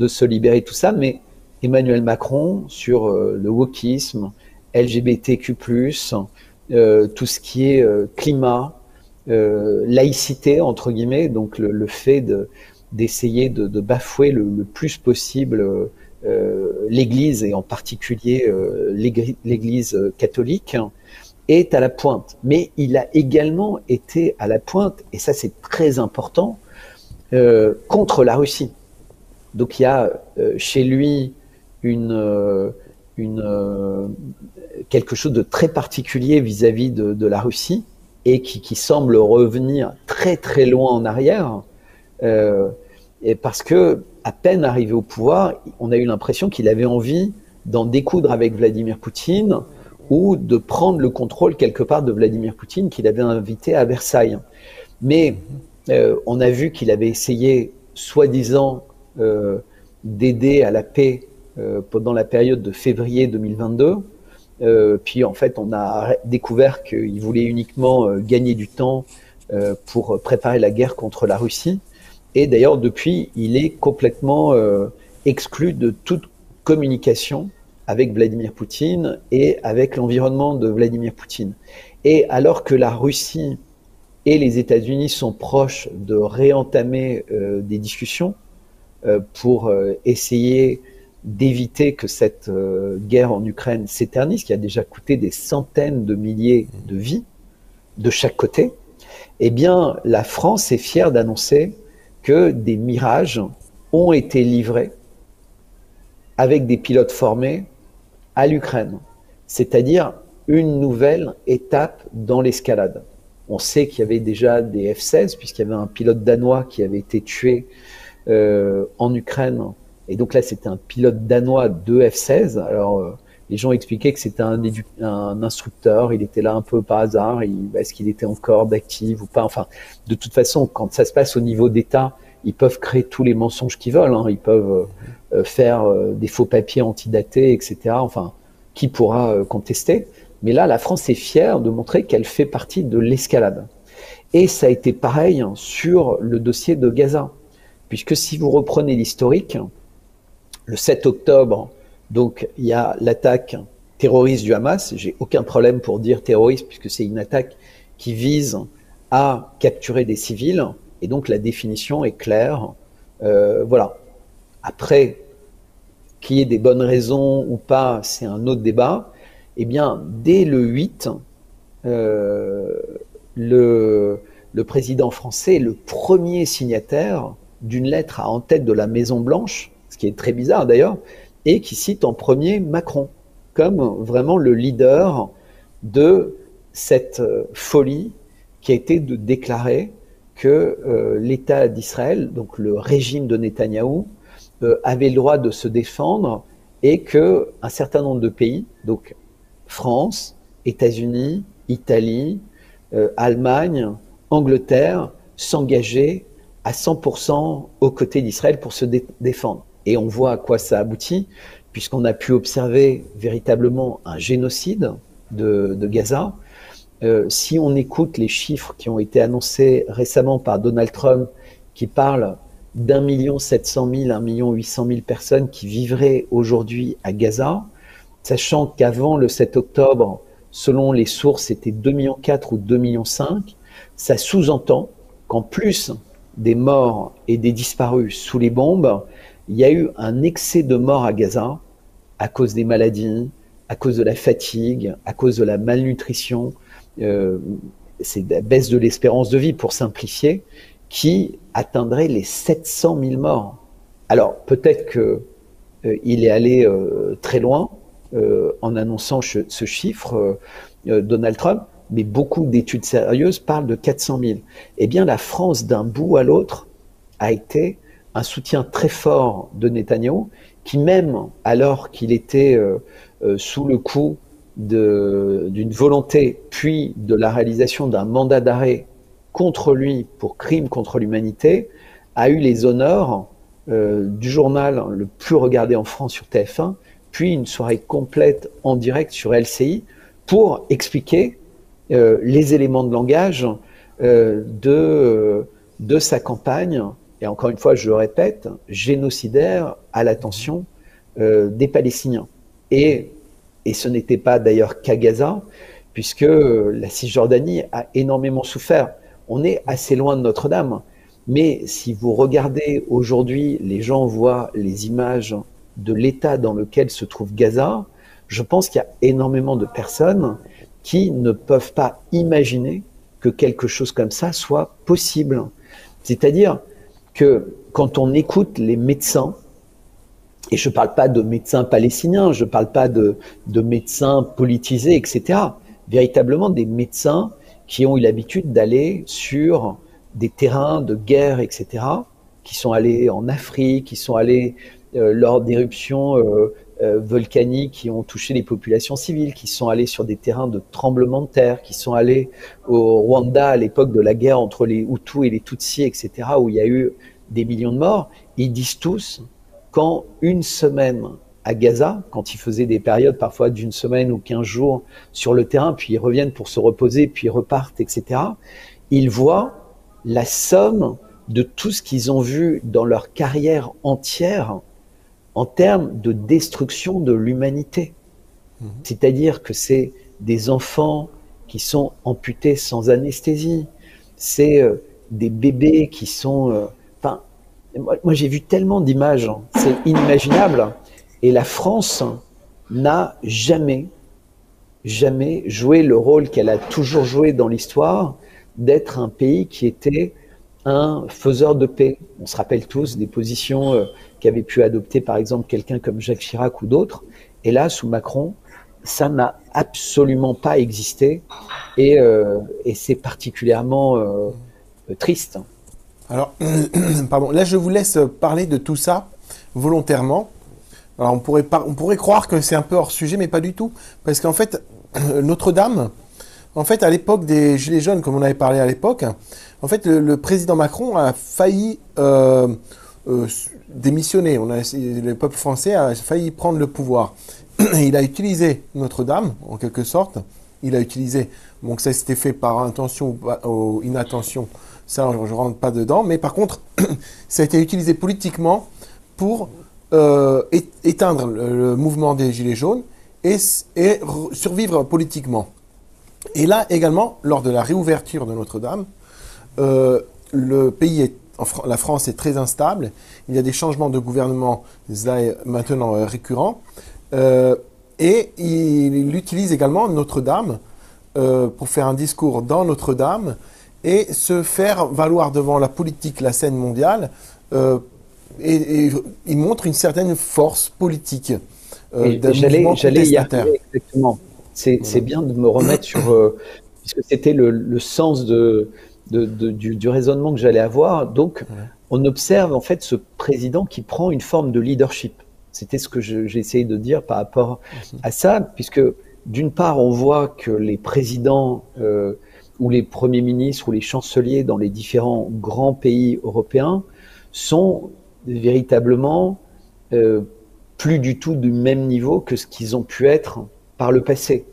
se libérer de tout ça, mais Emmanuel Macron sur le wokisme, LGBTQ+, tout ce qui est climat, laïcité, entre guillemets, donc le fait d'essayer de bafouer le plus possible l'Église, et en particulier l'Église catholique, est à la pointe. Mais il a également été à la pointe, et ça c'est très important, contre la Russie. Donc il y a chez lui quelque chose de très particulier vis-à-vis de la Russie, et qui semble revenir très très loin en arrière, et parce que à peine arrivé au pouvoir, on a eu l'impression qu'il avait envie d'en découdre avec Vladimir Poutine, ou de prendre le contrôle quelque part de Vladimir Poutine, qu'il avait invité à Versailles. Mais on a vu qu'il avait essayé, soi-disant, d'aider à la paix pendant la période de février 2022. Puis en fait, on a découvert qu'il voulait uniquement gagner du temps pour préparer la guerre contre la Russie. Et d'ailleurs, depuis, il est complètement exclu de toute communication avec Vladimir Poutine et avec l'environnement de Vladimir Poutine. Et alors que la Russie et les États-Unis sont proches de réentamer des discussions pour essayer d'éviter que cette guerre en Ukraine s'éternise, qui a déjà coûté des centaines de milliers de vies de chaque côté, eh bien, la France est fière d'annoncer que des Mirages ont été livrés avec des pilotes formés à l'Ukraine, c'est-à-dire une nouvelle étape dans l'escalade. On sait qu'il y avait déjà des F-16, puisqu'il y avait un pilote danois qui avait été tué en Ukraine, et donc là c'était un pilote danois de F-16. Alors les gens expliquaient que c'était un instructeur, il était là un peu par hasard, est-ce qu'il était encore d'active ou pas, enfin de toute façon quand ça se passe au niveau d'État, ils peuvent créer tous les mensonges qu'ils veulent, hein. Ils peuvent faire des faux papiers antidatés, etc. Enfin, qui pourra contester? Mais là, la France est fière de montrer qu'elle fait partie de l'escalade. Et ça a été pareil sur le dossier de Gaza, puisque si vous reprenez l'historique, le 7 octobre, donc il y a l'attaque terroriste du Hamas. J'ai aucun problème pour dire terroriste, puisque c'est une attaque qui vise à capturer des civils, et donc la définition est claire. Voilà. Après, qu'il y ait des bonnes raisons ou pas, c'est un autre débat. Eh bien, dès le 8, le président français est le premier signataire d'une lettre en tête de la Maison-Blanche, ce qui est très bizarre d'ailleurs, et qui cite en premier Macron comme vraiment le leader de cette folie qui a été de déclarer que l'État d'Israël, donc le régime de Netanyahou, avait le droit de se défendre, et qu'un certain nombre de pays, donc France, États-Unis, Italie, Allemagne, Angleterre, s'engageaient à 100% aux côtés d'Israël pour se défendre. Et on voit à quoi ça aboutit, puisqu'on a pu observer véritablement un génocide de Gaza. Si on écoute les chiffres qui ont été annoncés récemment par Donald Trump, qui parlent d'1,7 million, 1,8 million personnes qui vivraient aujourd'hui à Gaza, sachant qu'avant le 7 octobre, selon les sources, c'était 2,4 millions ou 2,5 millions, ça sous-entend qu'en plus des morts et des disparus sous les bombes, il y a eu un excès de morts à Gaza à cause des maladies, à cause de la fatigue, à cause de la malnutrition, c'est la baisse de l'espérance de vie, pour simplifier, qui atteindrait les 700 000 morts. Alors, peut-être qu'il est allé très loin en annonçant ce chiffre, Donald Trump, mais beaucoup d'études sérieuses parlent de 400 000. Eh bien, la France, d'un bout à l'autre, a été un soutien très fort de Netanyahou, qui même alors qu'il était sous le coup d'une volonté, puis de la réalisation d'un mandat d'arrêt contre lui pour crime contre l'humanité, a eu les honneurs du journal le plus regardé en France sur TF1, puis une soirée complète en direct sur LCI pour expliquer les éléments de langage de sa campagne, et encore une fois, je le répète, génocidaire à l'attention des Palestiniens. Et ce n'était pas d'ailleurs qu'à Gaza, puisque la Cisjordanie a énormément souffert. On est assez loin de Notre-Dame, mais si vous regardez aujourd'hui, les gens voient les images de l'état dans lequel se trouve Gaza, je pense qu'il y a énormément de personnes qui ne peuvent pas imaginer que quelque chose comme ça soit possible. C'est-à-dire que quand on écoute les médecins, et je ne parle pas de médecins palestiniens, je ne parle pas de médecins politisés, etc. Véritablement des médecins qui ont eu l'habitude d'aller sur des terrains de guerre, etc., qui sont allés en Afrique, qui sont allés lors d'éruptions volcaniques qui ont touché les populations civiles, qui sont allés sur des terrains de tremblement de terre, qui sont allés au Rwanda à l'époque de la guerre entre les Hutus et les Tutsis, etc., où il y a eu des millions de morts. Ils disent tous qu'en une semaine à Gaza, quand ils faisaient des périodes parfois d'une semaine ou 15 jours sur le terrain, puis ils reviennent pour se reposer, puis ils repartent, etc., ils voient la somme de tout ce qu'ils ont vu dans leur carrière entière en termes de destruction de l'humanité. C'est-à-dire que c'est des enfants qui sont amputés sans anesthésie, c'est des bébés qui sont... moi j'ai vu tellement d'images, hein, c'est inimaginable. Et la France n'a jamais joué le rôle qu'elle a toujours joué dans l'histoire, d'être un pays qui était un faiseur de paix. On se rappelle tous des positions qu'avait pu adopter par exemple quelqu'un comme Jacques Chirac ou d'autres. Et là, sous Macron, ça n'a absolument pas existé. Et c'est particulièrement triste. Alors, pardon, là je vous laisse parler de tout ça volontairement. Alors on pourrait croire que c'est un peu hors sujet, mais pas du tout. Parce qu'en fait, Notre-Dame, en fait, à l'époque des Gilets jaunes, comme on avait parlé à l'époque, en fait, le président Macron a failli démissionner. Le peuple français a failli prendre le pouvoir. Il a utilisé Notre-Dame, en quelque sorte. Il a utilisé, donc ça s'était fait par intention ou inattention, ça je ne rentre pas dedans, mais par contre, ça a été utilisé politiquement pour éteindre le mouvement des Gilets jaunes et survivre politiquement. Et là également, lors de la réouverture de Notre-Dame, le pays la France est très instable, il y a des changements de gouvernement maintenant récurrents, et il utilise également Notre-Dame pour faire un discours dans Notre-Dame et se faire valoir devant la politique, la scène mondiale, et il montre une certaine force politique j'allais y arriver, exactement. C'est bien de me remettre sur... puisque c'était le sens du raisonnement que j'allais avoir. Donc, on observe en fait ce président qui prend une forme de leadership. C'était ce que j'ai essayé de dire par rapport à ça, puisque d'une part, on voit que les présidents ou les premiers ministres ou les chanceliers dans les différents grands pays européens sont véritablement plus du tout du même niveau que ce qu'ils ont pu être par le passé.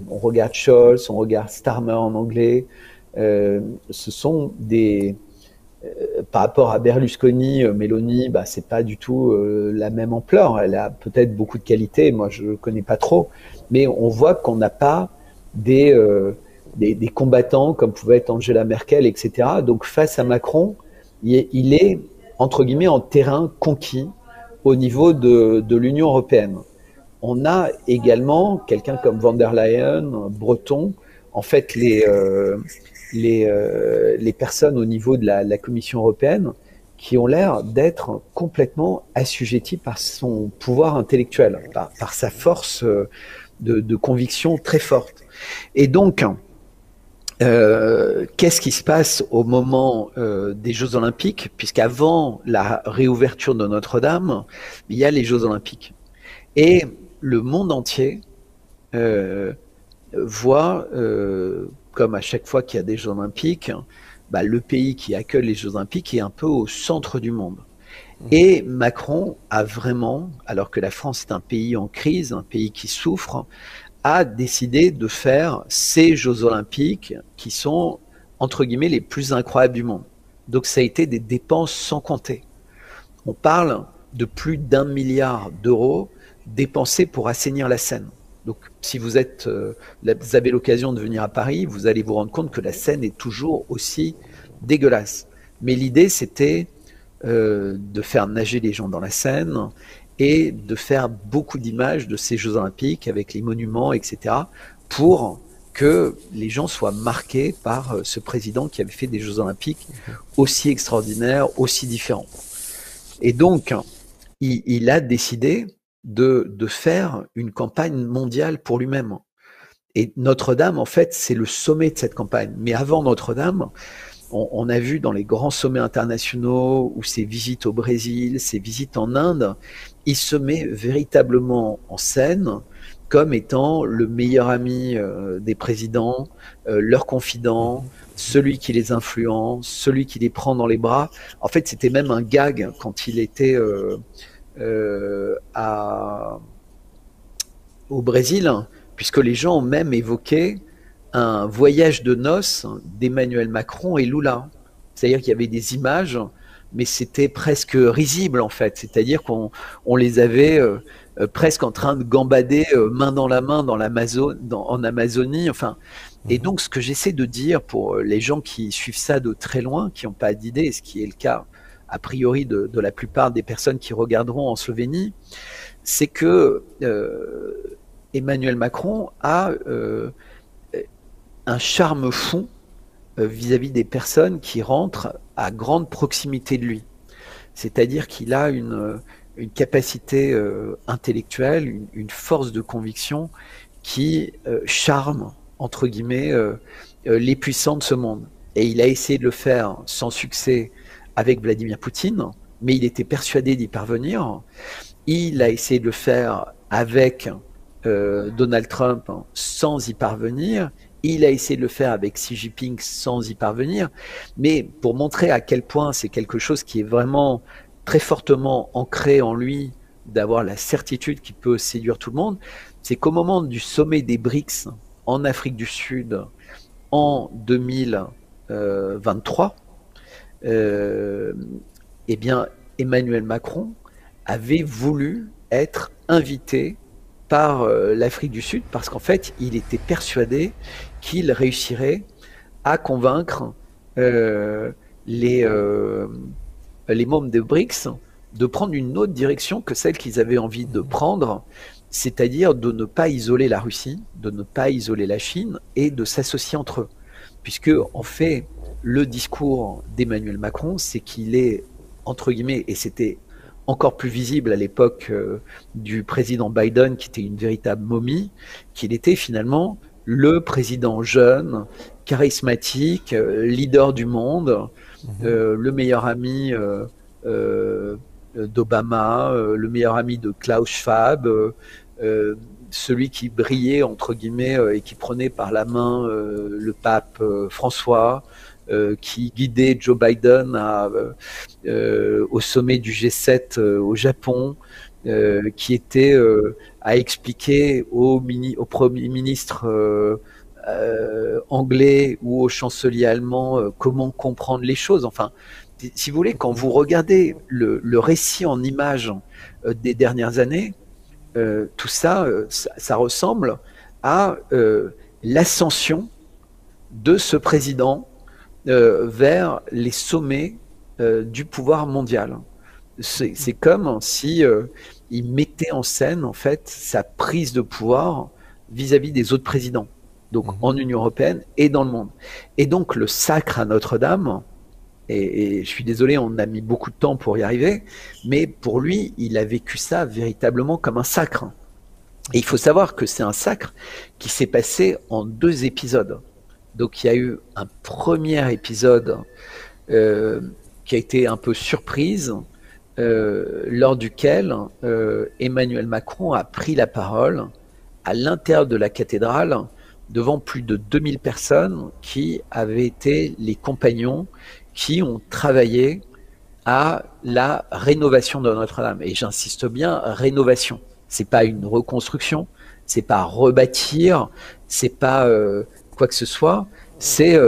On regarde Scholz, on regarde Starmer en anglais. Ce sont des... par rapport à Berlusconi, Meloni, c'est pas du tout la même ampleur. Elle a peut-être beaucoup de qualités, moi je ne connais pas trop, mais on voit qu'on n'a pas des des combattants comme pouvait être Angela Merkel, etc. Donc face à Macron, il est, entre guillemets, en terrain conquis au niveau de l'Union européenne. On a également quelqu'un comme von der Leyen, Breton, en fait les personnes au niveau de la Commission européenne qui ont l'air d'être complètement assujetties par son pouvoir intellectuel, par sa force de conviction très forte. Et donc, qu'est-ce qui se passe au moment des Jeux Olympiques? Puisqu'avant la réouverture de Notre-Dame, il y a les Jeux Olympiques. Et le monde entier voit, comme à chaque fois qu'il y a des Jeux Olympiques, bah, le pays qui accueille les Jeux Olympiques est un peu au centre du monde. Et Macron a vraiment, alors que la France est un pays en crise, un pays qui souffre, a décidé de faire ces Jeux Olympiques qui sont, entre guillemets, les plus incroyables du monde. Donc ça a été des dépenses sans compter. On parle de plus d'1 milliard d'euros dépensés pour assainir la Seine. Donc si vous avez l'occasion de venir à Paris, vous allez vous rendre compte que la Seine est toujours aussi dégueulasse. Mais l'idée, c'était de faire nager les gens dans la Seine et de faire beaucoup d'images de ces Jeux Olympiques avec les monuments, etc., pour que les gens soient marqués par ce président qui avait fait des Jeux Olympiques aussi extraordinaires, aussi différents. Et donc, il a décidé de faire une campagne mondiale pour lui-même. Et Notre-Dame, en fait, c'est le sommet de cette campagne. Mais avant Notre-Dame, on a vu dans les grands sommets internationaux ou ses visites au Brésil, ses visites en Inde, il se met véritablement en scène comme étant le meilleur ami des présidents, leur confident, celui qui les influence, celui qui les prend dans les bras. En fait, c'était même un gag quand il était au Brésil, puisque les gens ont même évoqué un voyage de noces d'Emmanuel Macron et Lula. C'est-à-dire qu'il y avait des images, mais c'était presque risible en fait. C'est-à-dire qu'on les avait presque en train de gambader main dans la main en Amazonie. Enfin, et donc ce que j'essaie de dire pour les gens qui suivent ça de très loin, qui n'ont pas d'idée, ce qui est le cas a priori de la plupart des personnes qui regarderont en Slovénie, c'est que Emmanuel Macron a un charme fou vis-à-vis des personnes qui rentrent à grande proximité de lui. C'est-à-dire qu'il a une capacité intellectuelle, une force de conviction qui charme, entre guillemets, les puissants de ce monde. Et il a essayé de le faire sans succès avec Vladimir Poutine, mais il était persuadé d'y parvenir. Il a essayé de le faire avec Donald Trump sans y parvenir. Il a essayé de le faire avec Xi Jinping sans y parvenir. Mais pour montrer à quel point c'est quelque chose qui est vraiment très fortement ancré en lui, d'avoir la certitude qu'il peut séduire tout le monde, c'est qu'au moment du sommet des BRICS en Afrique du Sud en 2023, eh bien, Emmanuel Macron avait voulu être invité par l'Afrique du Sud parce qu'en fait, il était persuadé qu'il réussirait à convaincre les membres des BRICS de prendre une autre direction que celle qu'ils avaient envie de prendre, c'est-à-dire de ne pas isoler la Russie, de ne pas isoler la Chine et de s'associer entre eux. Puisque, en fait, le discours d'Emmanuel Macron, c'est qu'il est, entre guillemets, et c'était encore plus visible à l'époque du président Biden, qui était une véritable momie, qu'il était finalement le président jeune, charismatique, leader du monde, le meilleur ami d'Obama, le meilleur ami de Klaus Schwab, celui qui brillait, entre guillemets, et qui prenait par la main le pape François, qui guidait Joe Biden au sommet du G7 au Japon, qui était à expliquer au Premier ministre anglais ou au chancelier allemand comment comprendre les choses. Enfin, si vous voulez, quand vous regardez le récit en images des dernières années, tout ça, ça ressemble à l'ascension de ce président vers les sommets du pouvoir mondial. C'est comme si il mettait en scène en fait sa prise de pouvoir vis-à-vis des autres présidents, donc en Union européenne et dans le monde. Et donc le sacre à Notre-Dame, et je suis désolé, on a mis beaucoup de temps pour y arriver, mais pour lui, il a vécu ça véritablement comme un sacre. Et il faut savoir que c'est un sacre qui s'est passé en 2 épisodes. Donc il y a eu un premier épisode qui a été un peu surprise, lors duquel Emmanuel Macron a pris la parole à l'intérieur de la cathédrale devant plus de 2000 personnes qui avaient été les compagnons qui ont travaillé à la rénovation de Notre-Dame. Et j'insiste bien, rénovation. C'est pas une reconstruction, c'est pas rebâtir, c'est pas quoi que ce soit, c'est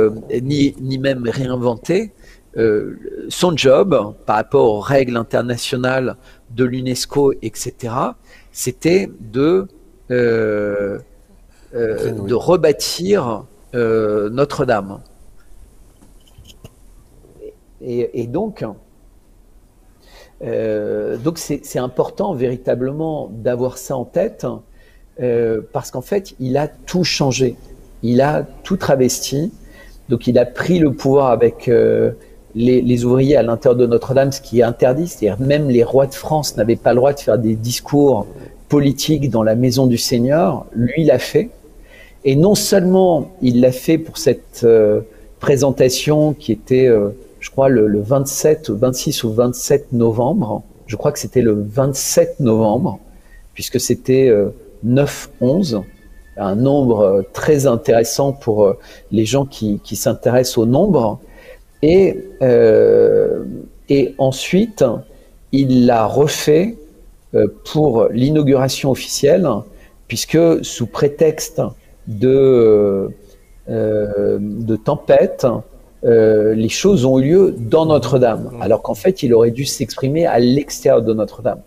ni même réinventer. Son job par rapport aux règles internationales de l'UNESCO, etc., c'était de rebâtir Notre-Dame. Et donc c'est important véritablement d'avoir ça en tête, parce qu'en fait, il a tout changé, il a tout travesti. Donc il a pris le pouvoir avec les ouvriers à l'intérieur de Notre-Dame, ce qui est interdit, c'est-à-dire même les rois de France n'avaient pas le droit de faire des discours politiques dans la maison du Seigneur. Lui, il l'a fait. Et non seulement il l'a fait pour cette présentation qui était, je crois, le 27, 26 ou 27 novembre. Je crois que c'était le 27 novembre, puisque c'était 9-11. Un nombre très intéressant pour les gens qui s'intéressent au nombre. Et ensuite, il l'a refait pour l'inauguration officielle, puisque sous prétexte de tempête, les choses ont eu lieu dans Notre-Dame, alors qu'en fait, il aurait dû s'exprimer à l'extérieur de Notre-Dame.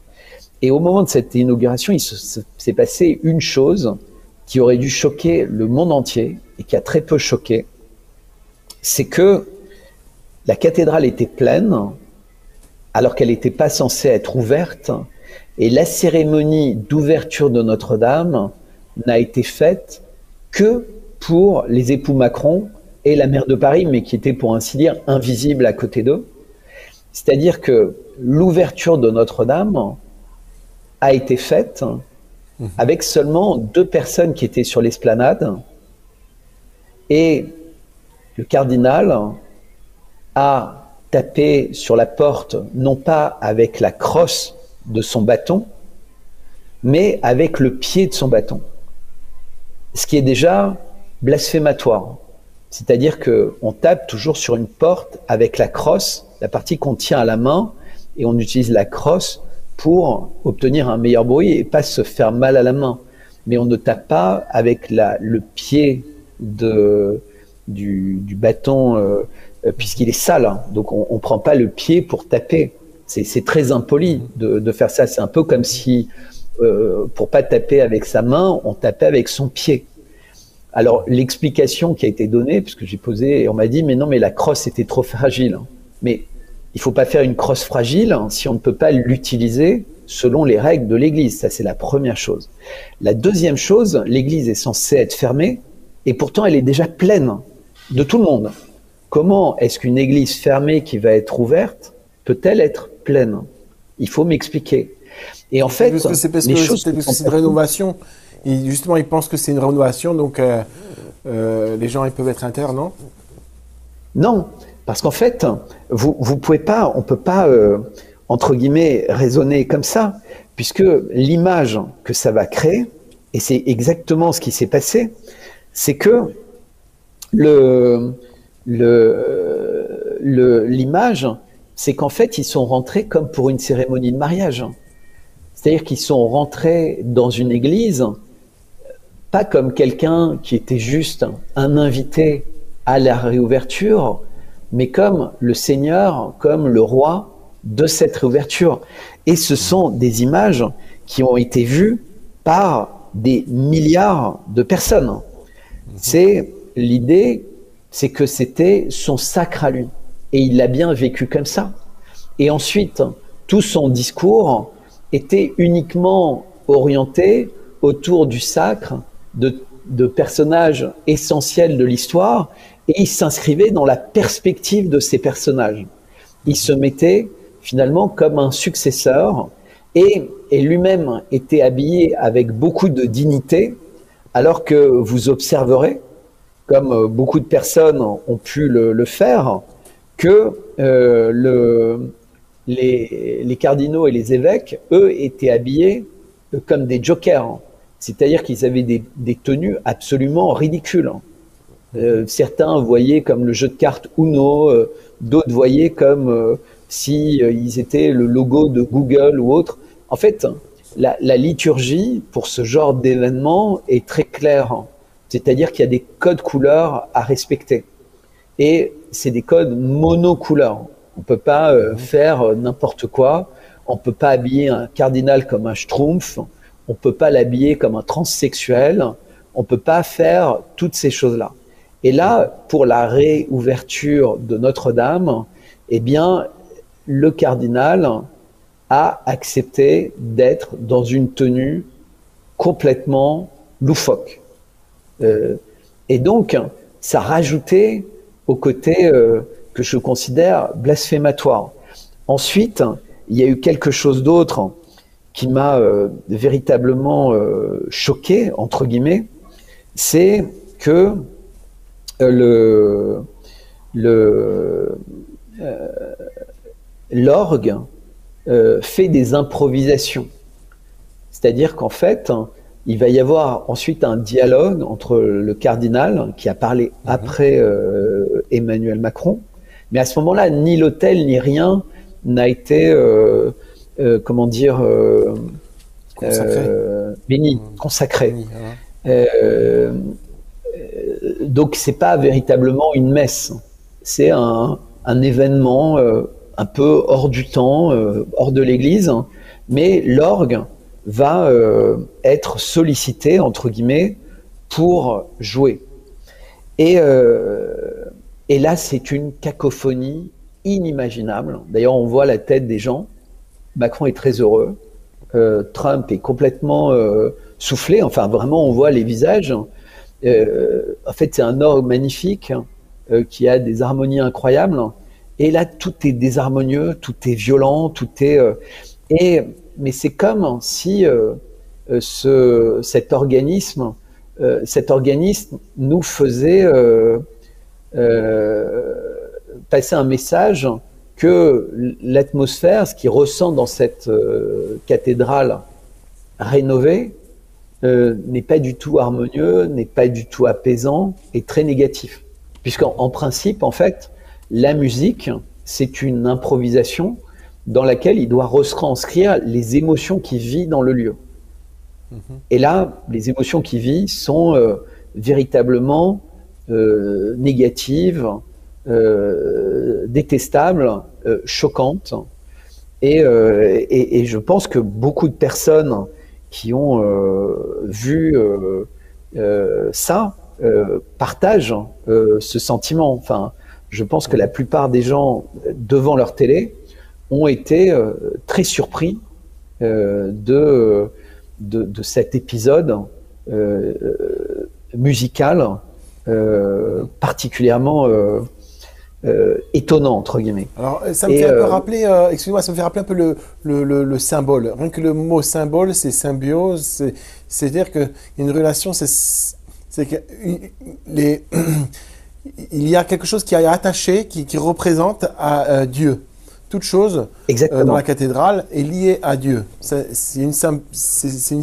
Et au moment de cette inauguration, il s'est passé une chose qui aurait dû choquer le monde entier et qui a très peu choqué, c'est que la cathédrale était pleine alors qu'elle n'était pas censée être ouverte, et la cérémonie d'ouverture de Notre-Dame n'a été faite que pour les époux Macron et la maire de Paris, mais qui étaient pour ainsi dire invisibles à côté d'eux. C'est-à-dire que l'ouverture de Notre-Dame a été faite avec seulement 2 personnes qui étaient sur l'esplanade, et le cardinal a tapé sur la porte, non pas avec la crosse de son bâton, mais avec le pied de son bâton. Ce qui est déjà blasphématoire. C'est-à-dire qu'on tape toujours sur une porte avec la crosse, la partie qu'on tient à la main, et on utilise la crosse pour obtenir un meilleur bruit et pas se faire mal à la main. Mais on ne tape pas avec le pied du bâton, puisqu'il est sale, hein. Donc on ne prend pas le pied pour taper. C'est très impoli de faire ça. C'est un peu comme si, pour pas taper avec sa main, on tapait avec son pied. Alors l'explication qui a été donnée, puisque j'ai posé, et on m'a dit, mais non, mais la crosse était trop fragile. Mais il ne faut pas faire une crosse fragile si on ne peut pas l'utiliser selon les règles de l'Église. Ça, c'est la première chose. La deuxième chose, l'Église est censée être fermée, et pourtant elle est déjà pleine de tout le monde. Comment est-ce qu'une église fermée qui va être ouverte peut-elle être pleine? Il faut m'expliquer. Et en fait, c'est parce que c'est une rénovation. Et justement, ils pensent que c'est une rénovation, donc les gens ils peuvent être internes, non? Non, parce qu'en fait, vous pouvez pas, on peut pas entre guillemets raisonner comme ça, puisque l'image que ça va créer, et c'est exactement ce qui s'est passé, c'est que l'image, c'est qu'en fait, ils sont rentrés comme pour une cérémonie de mariage. C'est-à-dire qu'ils sont rentrés dans une église, pas comme quelqu'un qui était juste un invité à la réouverture, mais comme le Seigneur, comme le roi de cette réouverture. Et ce sont des images qui ont été vues par des milliards de personnes. C'est l'idée c'est que c'était son sacre à lui. Et il l'a bien vécu comme ça. Et ensuite, tout son discours était uniquement orienté autour du sacre, de personnages essentiels de l'histoire, et il s'inscrivait dans la perspective de ces personnages. Il se mettait finalement comme un successeur, et lui-même était habillé avec beaucoup de dignité, alors que vous observerez, comme beaucoup de personnes ont pu le faire, que les cardinaux et les évêques, eux, étaient habillés comme des jokers. C'est-à-dire qu'ils avaient des tenues absolument ridicules. Certains voyaient comme le jeu de cartes Uno, d'autres voyaient comme si ils étaient le logo de Google ou autre. En fait, la liturgie pour ce genre d'événement est très claire. C'est-à-dire qu'il y a des codes couleurs à respecter. Et c'est des codes monocouleurs. On ne peut pas faire n'importe quoi. On ne peut pas habiller un cardinal comme un schtroumpf. On ne peut pas l'habiller comme un transsexuel. On ne peut pas faire toutes ces choses-là. Et là, pour la réouverture de Notre-Dame, eh bien, le cardinal a accepté d'être dans une tenue complètement loufoque. Et donc, ça rajoutait au côté que je considère blasphématoire. Ensuite, il y a eu quelque chose d'autre qui m'a véritablement choqué, entre guillemets, c'est que l'orgue fait des improvisations. C'est-à-dire qu'en fait, il va y avoir ensuite un dialogue entre le cardinal qui a parlé après Emmanuel Macron, mais à ce moment-là, ni l'autel ni rien n'a été, comment dire, béni, consacré. Donc c'est pas véritablement une messe, c'est un événement un peu hors du temps, hors de l'Église, mais l'orgue va être sollicité, entre guillemets, pour jouer. Et là, c'est une cacophonie inimaginable. D'ailleurs, on voit la tête des gens. Macron est très heureux. Trump est complètement soufflé. Enfin, vraiment, on voit les visages. En fait, c'est un orgue magnifique qui a des harmonies incroyables. Et là, tout est désharmonieux, tout est violent, tout est... mais c'est comme si cet organisme nous faisait passer un message que l'atmosphère, ce qu'il ressent dans cette cathédrale rénovée, n'est pas du tout harmonieux, n'est pas du tout apaisant et très négatif. Puisqu'en principe, en fait, la musique, c'est une improvisation dans laquelle il doit retranscrire les émotions qu'il vit dans le lieu. Et là, les émotions qu'il vit sont véritablement négatives, détestables, choquantes. Et je pense que beaucoup de personnes qui ont vu ça partagent ce sentiment. Enfin, je pense que la plupart des gens devant leur télé ont été très surpris de cet épisode musical particulièrement étonnant, entre guillemets. Alors, ça me fait un peu rappeler, excusez-moi, ça me fait rappeler un peu le symbole. Rien que le mot symbole, c'est symbiose, c'est-à-dire qu'il y a une relation, c'est que il y a quelque chose qui est attaché, qui représente à Dieu. Toute chose dans la cathédrale est liée à Dieu. C'est une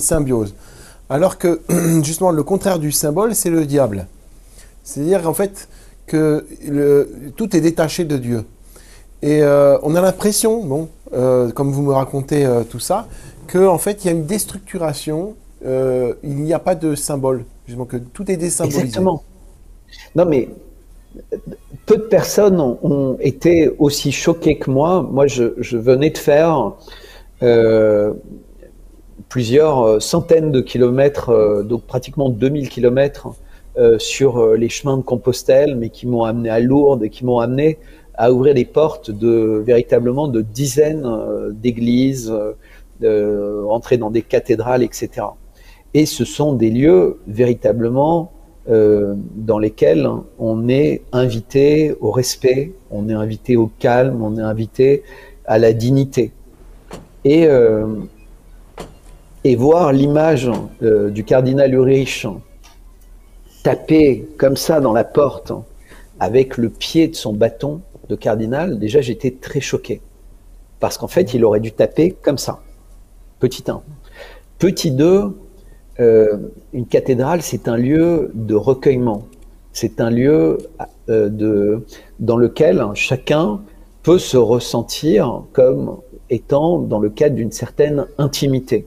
symbiose. Alors que, justement, le contraire du symbole, c'est le diable. C'est-à-dire, en fait, que tout est détaché de Dieu. Et on a l'impression, bon, comme vous me racontez tout ça, qu'en fait, il y a une déstructuration, il n'y a pas de symbole, justement, que tout est désymbolisé. Exactement. Non, mais peu de personnes ont été aussi choquées que moi. Moi, je venais de faire plusieurs centaines de kilomètres, donc pratiquement 2000 kilomètres sur les chemins de Compostelle, mais qui m'ont amené à Lourdes et qui m'ont amené à ouvrir les portes véritablement de dizaines d'églises, entrer dans des cathédrales, etc. Et ce sont des lieux véritablement dans lesquels on est invité au respect, on est invité au calme, on est invité à la dignité. Et voir l'image du cardinal Ulrich taper comme ça dans la porte avec le pied de son bâton de cardinal, déjà j'étais très choqué. Parce qu'en fait, il aurait dû taper comme ça. Petit 1. Petit 2, une cathédrale, c'est un lieu de recueillement. C'est un lieu dans lequel chacun peut se ressentir comme étant dans le cadre d'une certaine intimité.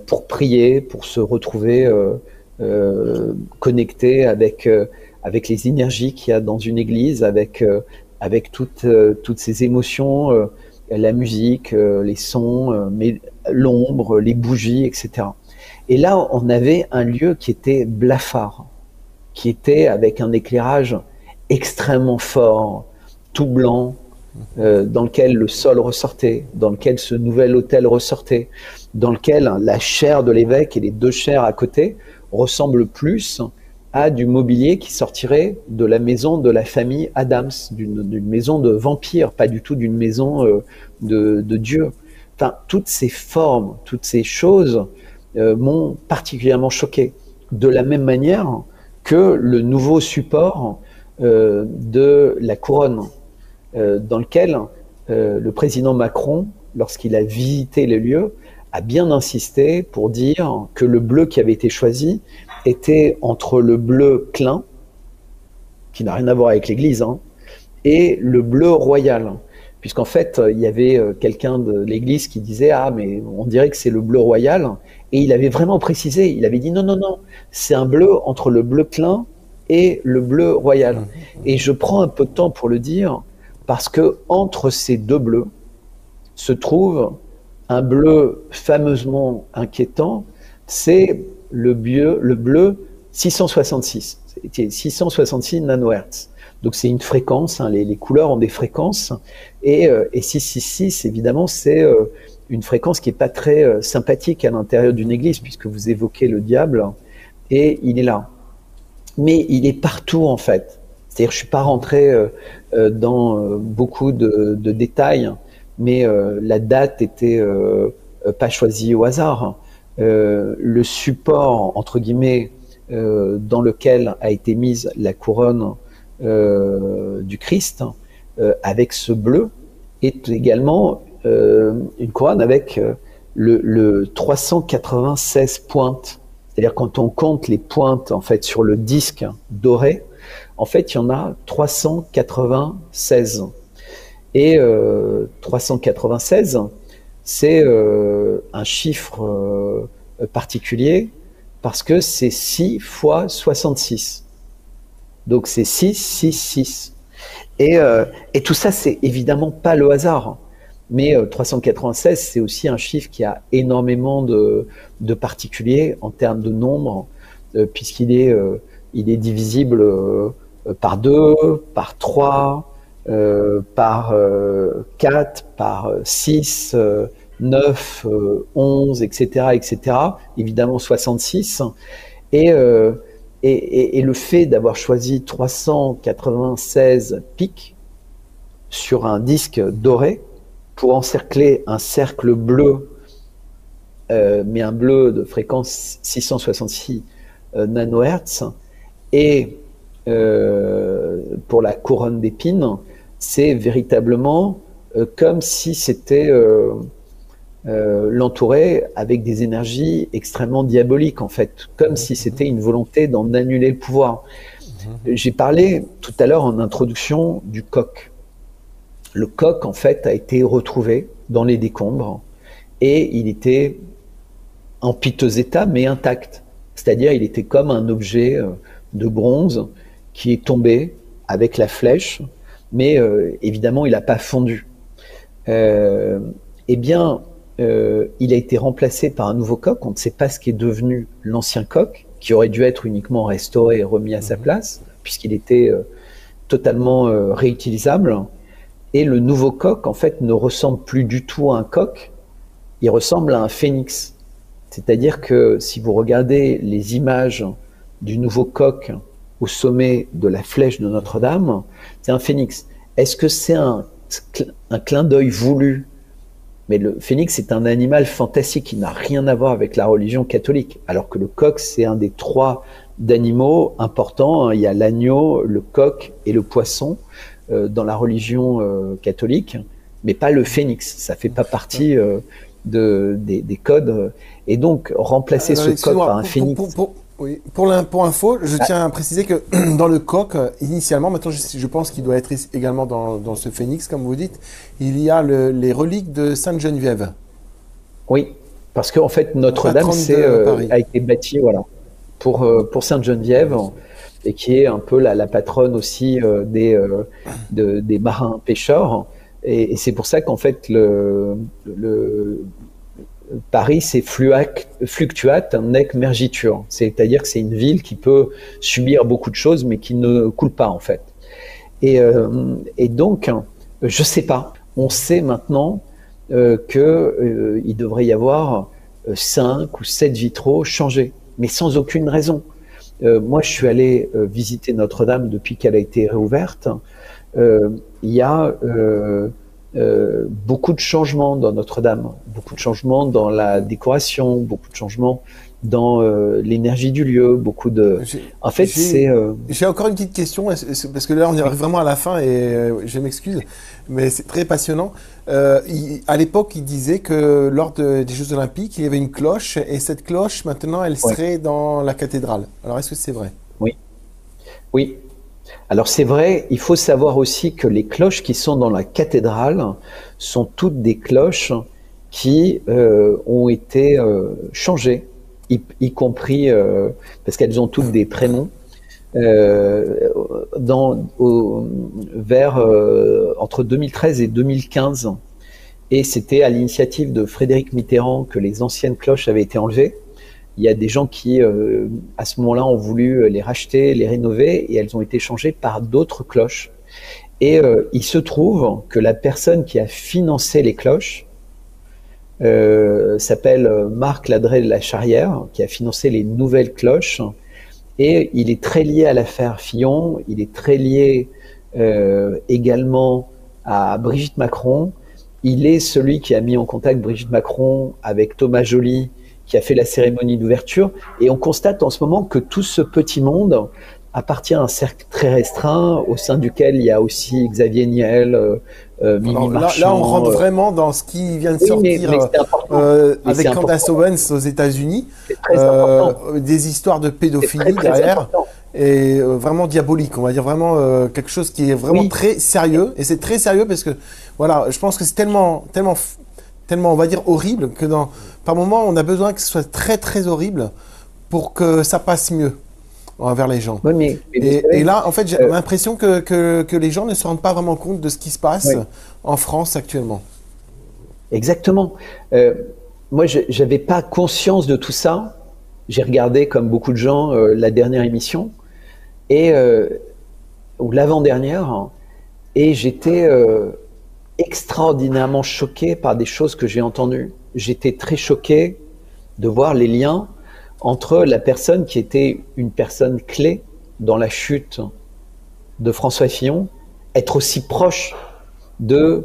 Pour prier, pour se retrouver connecté avec les énergies qu'il y a dans une église, avec toutes ces émotions, la musique, les sons, mais l'ombre, les bougies, etc. Et là, on avait un lieu qui était blafard, qui était avec un éclairage extrêmement fort, tout blanc, dans lequel le sol ressortait, dans lequel ce nouvel autel ressortait, dans lequel la chaire de l'évêque et les deux chairs à côté ressemblent plus à du mobilier qui sortirait de la maison de la famille Adams, d'une maison de vampires, pas du tout d'une maison de Dieu. Enfin, toutes ces formes, toutes ces choses m'ont particulièrement choqué. De la même manière que le nouveau support de la couronne, dans lequel le président Macron, lorsqu'il a visité les lieux, a bien insisté pour dire que le bleu qui avait été choisi était entre le bleu Klein, qui n'a rien à voir avec l'église, hein, et le bleu royal. Puisqu'en fait, il y avait quelqu'un de l'église qui disait « Ah, mais on dirait que c'est le bleu royal ». Et il avait vraiment précisé, il avait dit « Non, non, non, c'est un bleu entre le bleu Klein et le bleu royal ». Et je prends un peu de temps pour le dire, parce que entre ces deux bleus se trouve un bleu fameusement inquiétant, c'est le bleu 666, c'était 666 nanohertz. Donc c'est une fréquence, hein, les couleurs ont des fréquences, et 666, évidemment, c'est une fréquence qui n'est pas très sympathique à l'intérieur d'une église, puisque vous évoquez le diable, et il est là. Mais il est partout, en fait. C'est-à-dire, je ne suis pas rentré dans beaucoup de détails, mais la date était pas choisie au hasard. Le support, entre guillemets, dans lequel a été mise la couronne du Christ, avec ce bleu, est également une couronne avec le 396 pointes. C'est-à-dire quand on compte les pointes en fait sur le disque doré, en fait il y en a 396. Et 396, c'est un chiffre particulier parce que c'est 6 fois 66. Donc c'est 6, 6, 6. Et tout ça, c'est évidemment pas le hasard. Mais 396, c'est aussi un chiffre qui a énormément de particuliers en termes de nombre, puisqu'il est, il est divisible par 2, par 3, par 4, par 6, 9, 11, etc., etc. Évidemment 66. Et le fait d'avoir choisi 396 pics sur un disque doré pour encercler un cercle bleu, mais un bleu de fréquence 666 nanohertz, et pour la couronne d'épines, c'est véritablement comme si c'était l'entourer avec des énergies extrêmement diaboliques, en fait, comme si c'était une volonté d'en annuler le pouvoir. J'ai parlé tout à l'heure en introduction du coq. Le coq, en fait, a été retrouvé dans les décombres et il était en piteux état, mais intact. C'est-à-dire, il était comme un objet de bronze qui est tombé avec la flèche, mais évidemment, il n'a pas fondu. Eh bien, il a été remplacé par un nouveau coq. On ne sait pas ce qu'est devenu l'ancien coq, qui aurait dû être uniquement restauré et remis à sa place, puisqu'il était totalement réutilisable. Et le nouveau coq, en fait, ne ressemble plus du tout à un coq, il ressemble à un phénix. C'est-à-dire que si vous regardez les images du nouveau coq au sommet de la flèche de Notre-Dame, c'est un phénix. Est-ce que c'est un clin d'œil voulu? Mais le phénix est un animal fantastique qui n'a rien à voir avec la religion catholique, alors que le coq, c'est un des 3 d'animaux importants. Il y a l'agneau, le coq et le poisson dans la religion catholique, mais pas le phénix. Ça fait pas partie des codes. Et donc, remplacer ce coq par un phénix... Oui. Pour info, je tiens à préciser que dans le coq, initialement, maintenant je pense qu'il doit être également dans ce phénix, comme vous dites, il y a les reliques de Sainte-Geneviève. Oui, parce qu'en fait, Notre-Dame a été bâtie pour Sainte-Geneviève, et qui est un peu la patronne aussi des marins pêcheurs. Et c'est pour ça qu'en fait, Paris, c'est fluctuate nec mergitur. C'est-à-dire que c'est une ville qui peut subir beaucoup de choses, mais qui ne coule pas, en fait. Et donc, je sais pas. On sait maintenant qu'il devrait y avoir 5 ou 7 vitraux changés, mais sans aucune raison. Moi, je suis allé visiter Notre-Dame depuis qu'elle a été réouverte. Il y a beaucoup de changements dans Notre-Dame, beaucoup de changements dans la décoration, beaucoup de changements dans l'énergie du lieu, beaucoup de... En fait, c'est... J'ai encore une petite question, parce que là, on arrive vraiment à la fin et je m'excuse, mais c'est très passionnant. À l'époque, il disait que lors des Jeux Olympiques, il y avait une cloche, et cette cloche, maintenant, elle serait dans la cathédrale. Alors, est-ce que c'est vrai? Oui. Oui. Alors c'est vrai, il faut savoir aussi que les cloches qui sont dans la cathédrale sont toutes des cloches qui ont été changées, y compris parce qu'elles ont toutes des prénoms, entre 2013 et 2015. Et c'était à l'initiative de Frédéric Mitterrand que les anciennes cloches avaient été enlevées. Il y a des gens qui, à ce moment-là, ont voulu les racheter, les rénover, et elles ont été changées par d'autres cloches. Et il se trouve que la personne qui a financé les cloches s'appelle Marc Ladré de la Charrière, qui a financé les nouvelles cloches. Et il est très lié à l'affaire Fillon, il est très lié également à Brigitte Macron. Il est celui qui a mis en contact Brigitte Macron avec Thomas Joly, qui a fait la cérémonie d'ouverture, et on constate en ce moment que tout ce petit monde appartient à un cercle très restreint, au sein duquel il y a aussi Xavier Niel, Mimi Marchand. Là, on rentre vraiment dans ce qui vient de sortir avec Candace Owens aux États-Unis, des histoires de pédophilie derrière, et vraiment diabolique, on va dire vraiment quelque chose qui est vraiment très sérieux, et c'est très sérieux parce que, voilà, je pense que c'est tellement, on va dire, horrible, que par moment, on a besoin que ce soit très, très horrible pour que ça passe mieux envers les gens. Oui, et là, en fait, j'ai l'impression que les gens ne se rendent pas vraiment compte de ce qui se passe en France actuellement. Exactement. Moi, je n'avais pas conscience de tout ça. J'ai regardé, comme beaucoup de gens, la dernière émission, ou l'avant-dernière, et j'étais... extraordinairement choqué par des choses que j'ai entendues. J'étais très choqué de voir les liens entre la personne qui était une personne clé dans la chute de François Fillon, être aussi proche de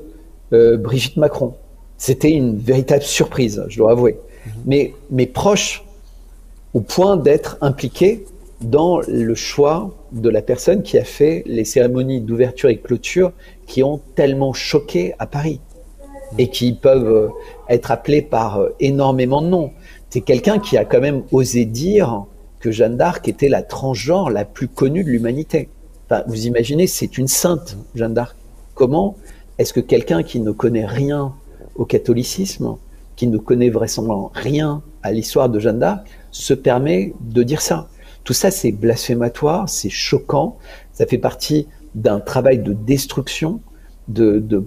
Brigitte Macron. C'était une véritable surprise, je dois avouer. Mais proche au point d'être impliqué dans le choix de la personne qui a fait les cérémonies d'ouverture et de clôture qui ont tellement choqué à Paris et qui peuvent être appelés par énormément de noms. C'est quelqu'un qui a quand même osé dire que Jeanne d'Arc était la transgenre la plus connue de l'humanité. Enfin, vous imaginez, c'est une sainte, Jeanne d'Arc. Comment est-ce que quelqu'un qui ne connaît rien au catholicisme, qui ne connaît vraisemblablement rien à l'histoire de Jeanne d'Arc, se permet de dire ça? Tout ça, c'est blasphématoire, c'est choquant, ça fait partie d'un travail de destruction, de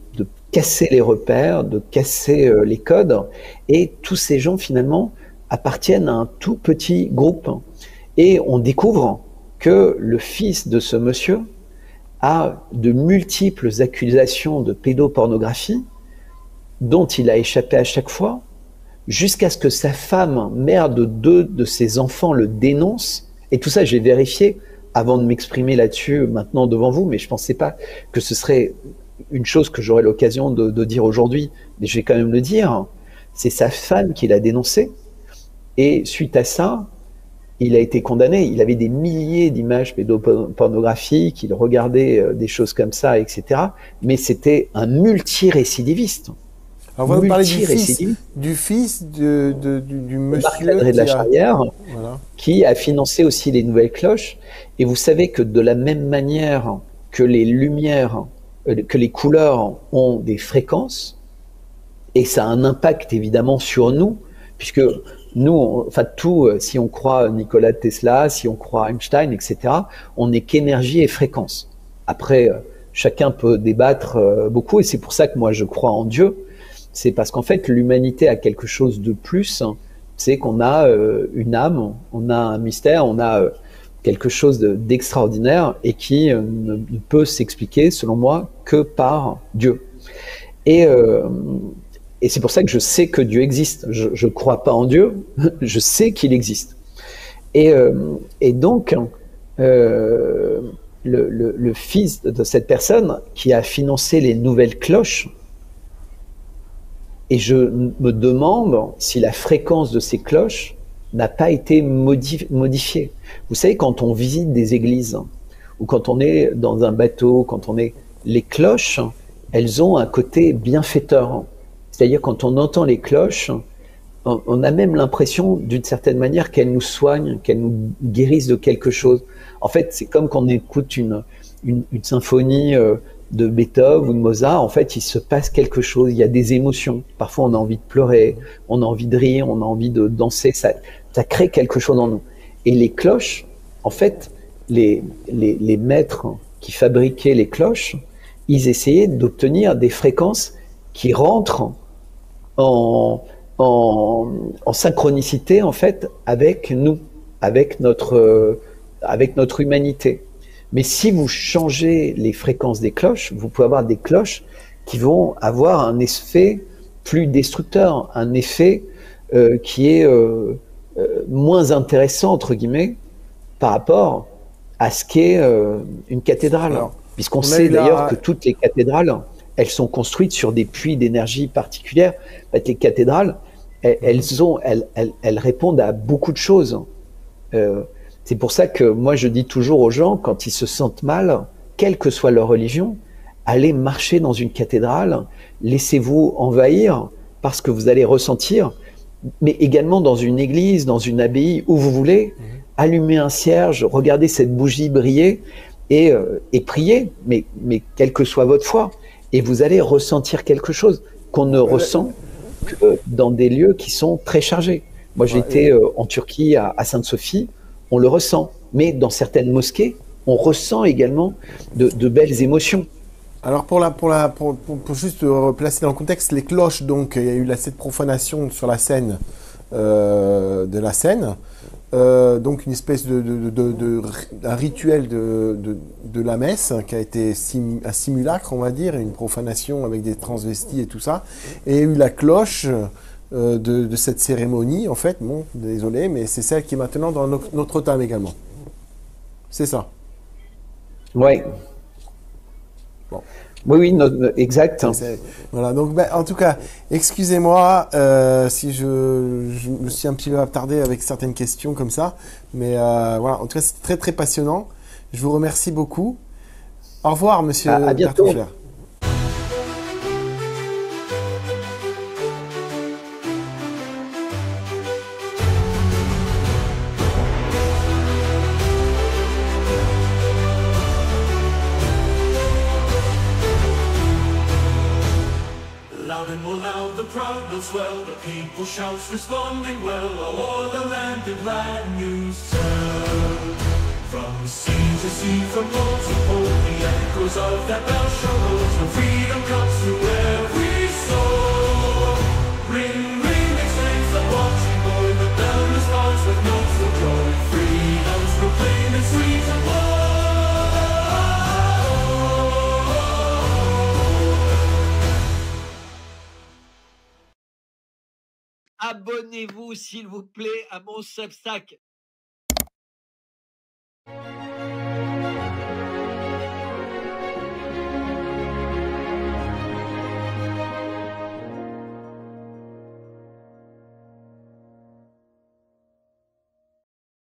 casser les repères, de casser les codes, et tous ces gens, finalement, appartiennent à un tout petit groupe. Et on découvre que le fils de ce monsieur a de multiples accusations de pédopornographie dont il a échappé à chaque fois, jusqu'à ce que sa femme, mère de 2 de ses enfants, le dénonce. Et tout ça, j'ai vérifié avant de m'exprimer là-dessus maintenant devant vous, mais je ne pensais pas que ce serait une chose que j'aurais l'occasion de dire aujourd'hui, mais je vais quand même le dire. C'est sa femme qui l'a dénoncé, et suite à ça, il a été condamné. Il avait des milliers d'images pédopornographiques, il regardait des choses comme ça, etc. Mais c'était un multirécidiviste. Alors, on va nous parler du fils du monsieur de la Charrière, voilà, qui a financé aussi les nouvelles cloches. Et vous savez que de la même manière que les lumières, que les couleurs ont des fréquences, et ça a un impact évidemment sur nous, puisque nous, enfin tout, si on croit Nikola Tesla, si on croit Einstein, etc., on n'est qu'énergie et fréquence. Après, chacun peut débattre beaucoup, et c'est pour ça que moi je crois en Dieu. C'est parce qu'en fait, l'humanité a quelque chose de plus, c'est qu'on a une âme, on a un mystère, on a quelque chose d'extraordinaire et qui ne peut s'expliquer, selon moi, que par Dieu. Et c'est pour ça que je sais que Dieu existe. Je ne crois pas en Dieu, je sais qu'il existe. Et donc, le fils de cette personne qui a financé les nouvelles cloches, et je me demande si la fréquence de ces cloches n'a pas été modifiée. Vous savez, quand on visite des églises, ou quand on est dans un bateau, les cloches, elles ont un côté bienfaiteur. C'est-à-dire, quand on entend les cloches, on a même l'impression, d'une certaine manière, qu'elles nous soignent, qu'elles nous guérissent de quelque chose. En fait, c'est comme quand on écoute une symphonie de Beethoven ou de Mozart. En fait, il se passe quelque chose, il y a des émotions. Parfois, on a envie de pleurer, on a envie de rire, on a envie de danser. Ça crée quelque chose en nous. Et les cloches, en fait, les maîtres qui fabriquaient les cloches, ils essayaient d'obtenir des fréquences qui rentrent en synchronicité, en fait, avec nous, avec notre humanité. Mais si vous changez les fréquences des cloches, vous pouvez avoir des cloches qui vont avoir un effet plus destructeur, un effet qui est moins intéressant, entre guillemets, par rapport à ce qu'est une cathédrale. Puisqu'on sait d'ailleurs que toutes les cathédrales, elles sont construites sur des puits d'énergie particulières. Les cathédrales, elles répondent à beaucoup de choses. C'est pour ça que moi je dis toujours aux gens, quand ils se sentent mal, quelle que soit leur religion, allez marcher dans une cathédrale, laissez-vous envahir parce que vous allez ressentir, mais également dans une église, dans une abbaye, où vous voulez, allumez un cierge, regardez cette bougie briller et priez, mais quelle que soit votre foi, et vous allez ressentir quelque chose qu'on ne ressent que dans des lieux qui sont très chargés. Moi j'étais en Turquie à Sainte-Sophie, on le ressent, mais dans certaines mosquées, on ressent également de belles émotions. Alors pour juste replacer dans le contexte, les cloches, donc il y a eu cette profanation sur la scène de la Seine, donc une espèce un rituel de la messe qui a été un simulacre, on va dire, une profanation avec des transvestis et tout ça, et il y a eu la cloche de cette cérémonie, en fait, bon, désolé, mais c'est celle qui est maintenant dans Notre-Dame également. C'est ça. Oui. Bon. Oui, exact. Voilà, donc en tout cas, excusez-moi si je me suis un petit peu attardé avec certaines questions comme ça, mais voilà, en tout cas, c'est très très passionnant. Je vous remercie beaucoup. Au revoir, monsieur à bientôt. Berthoufler. Well, the people shouts responding well, all the land in glad news tell. From sea to sea, from pole to pole, the echoes of that bell shall roll, till freedom comes through every soul. Ring, ring, exclaims the watching boy, the bell responds with notes of joy. Freedom. abonnez-vous s'il vous plaît à mon Substack.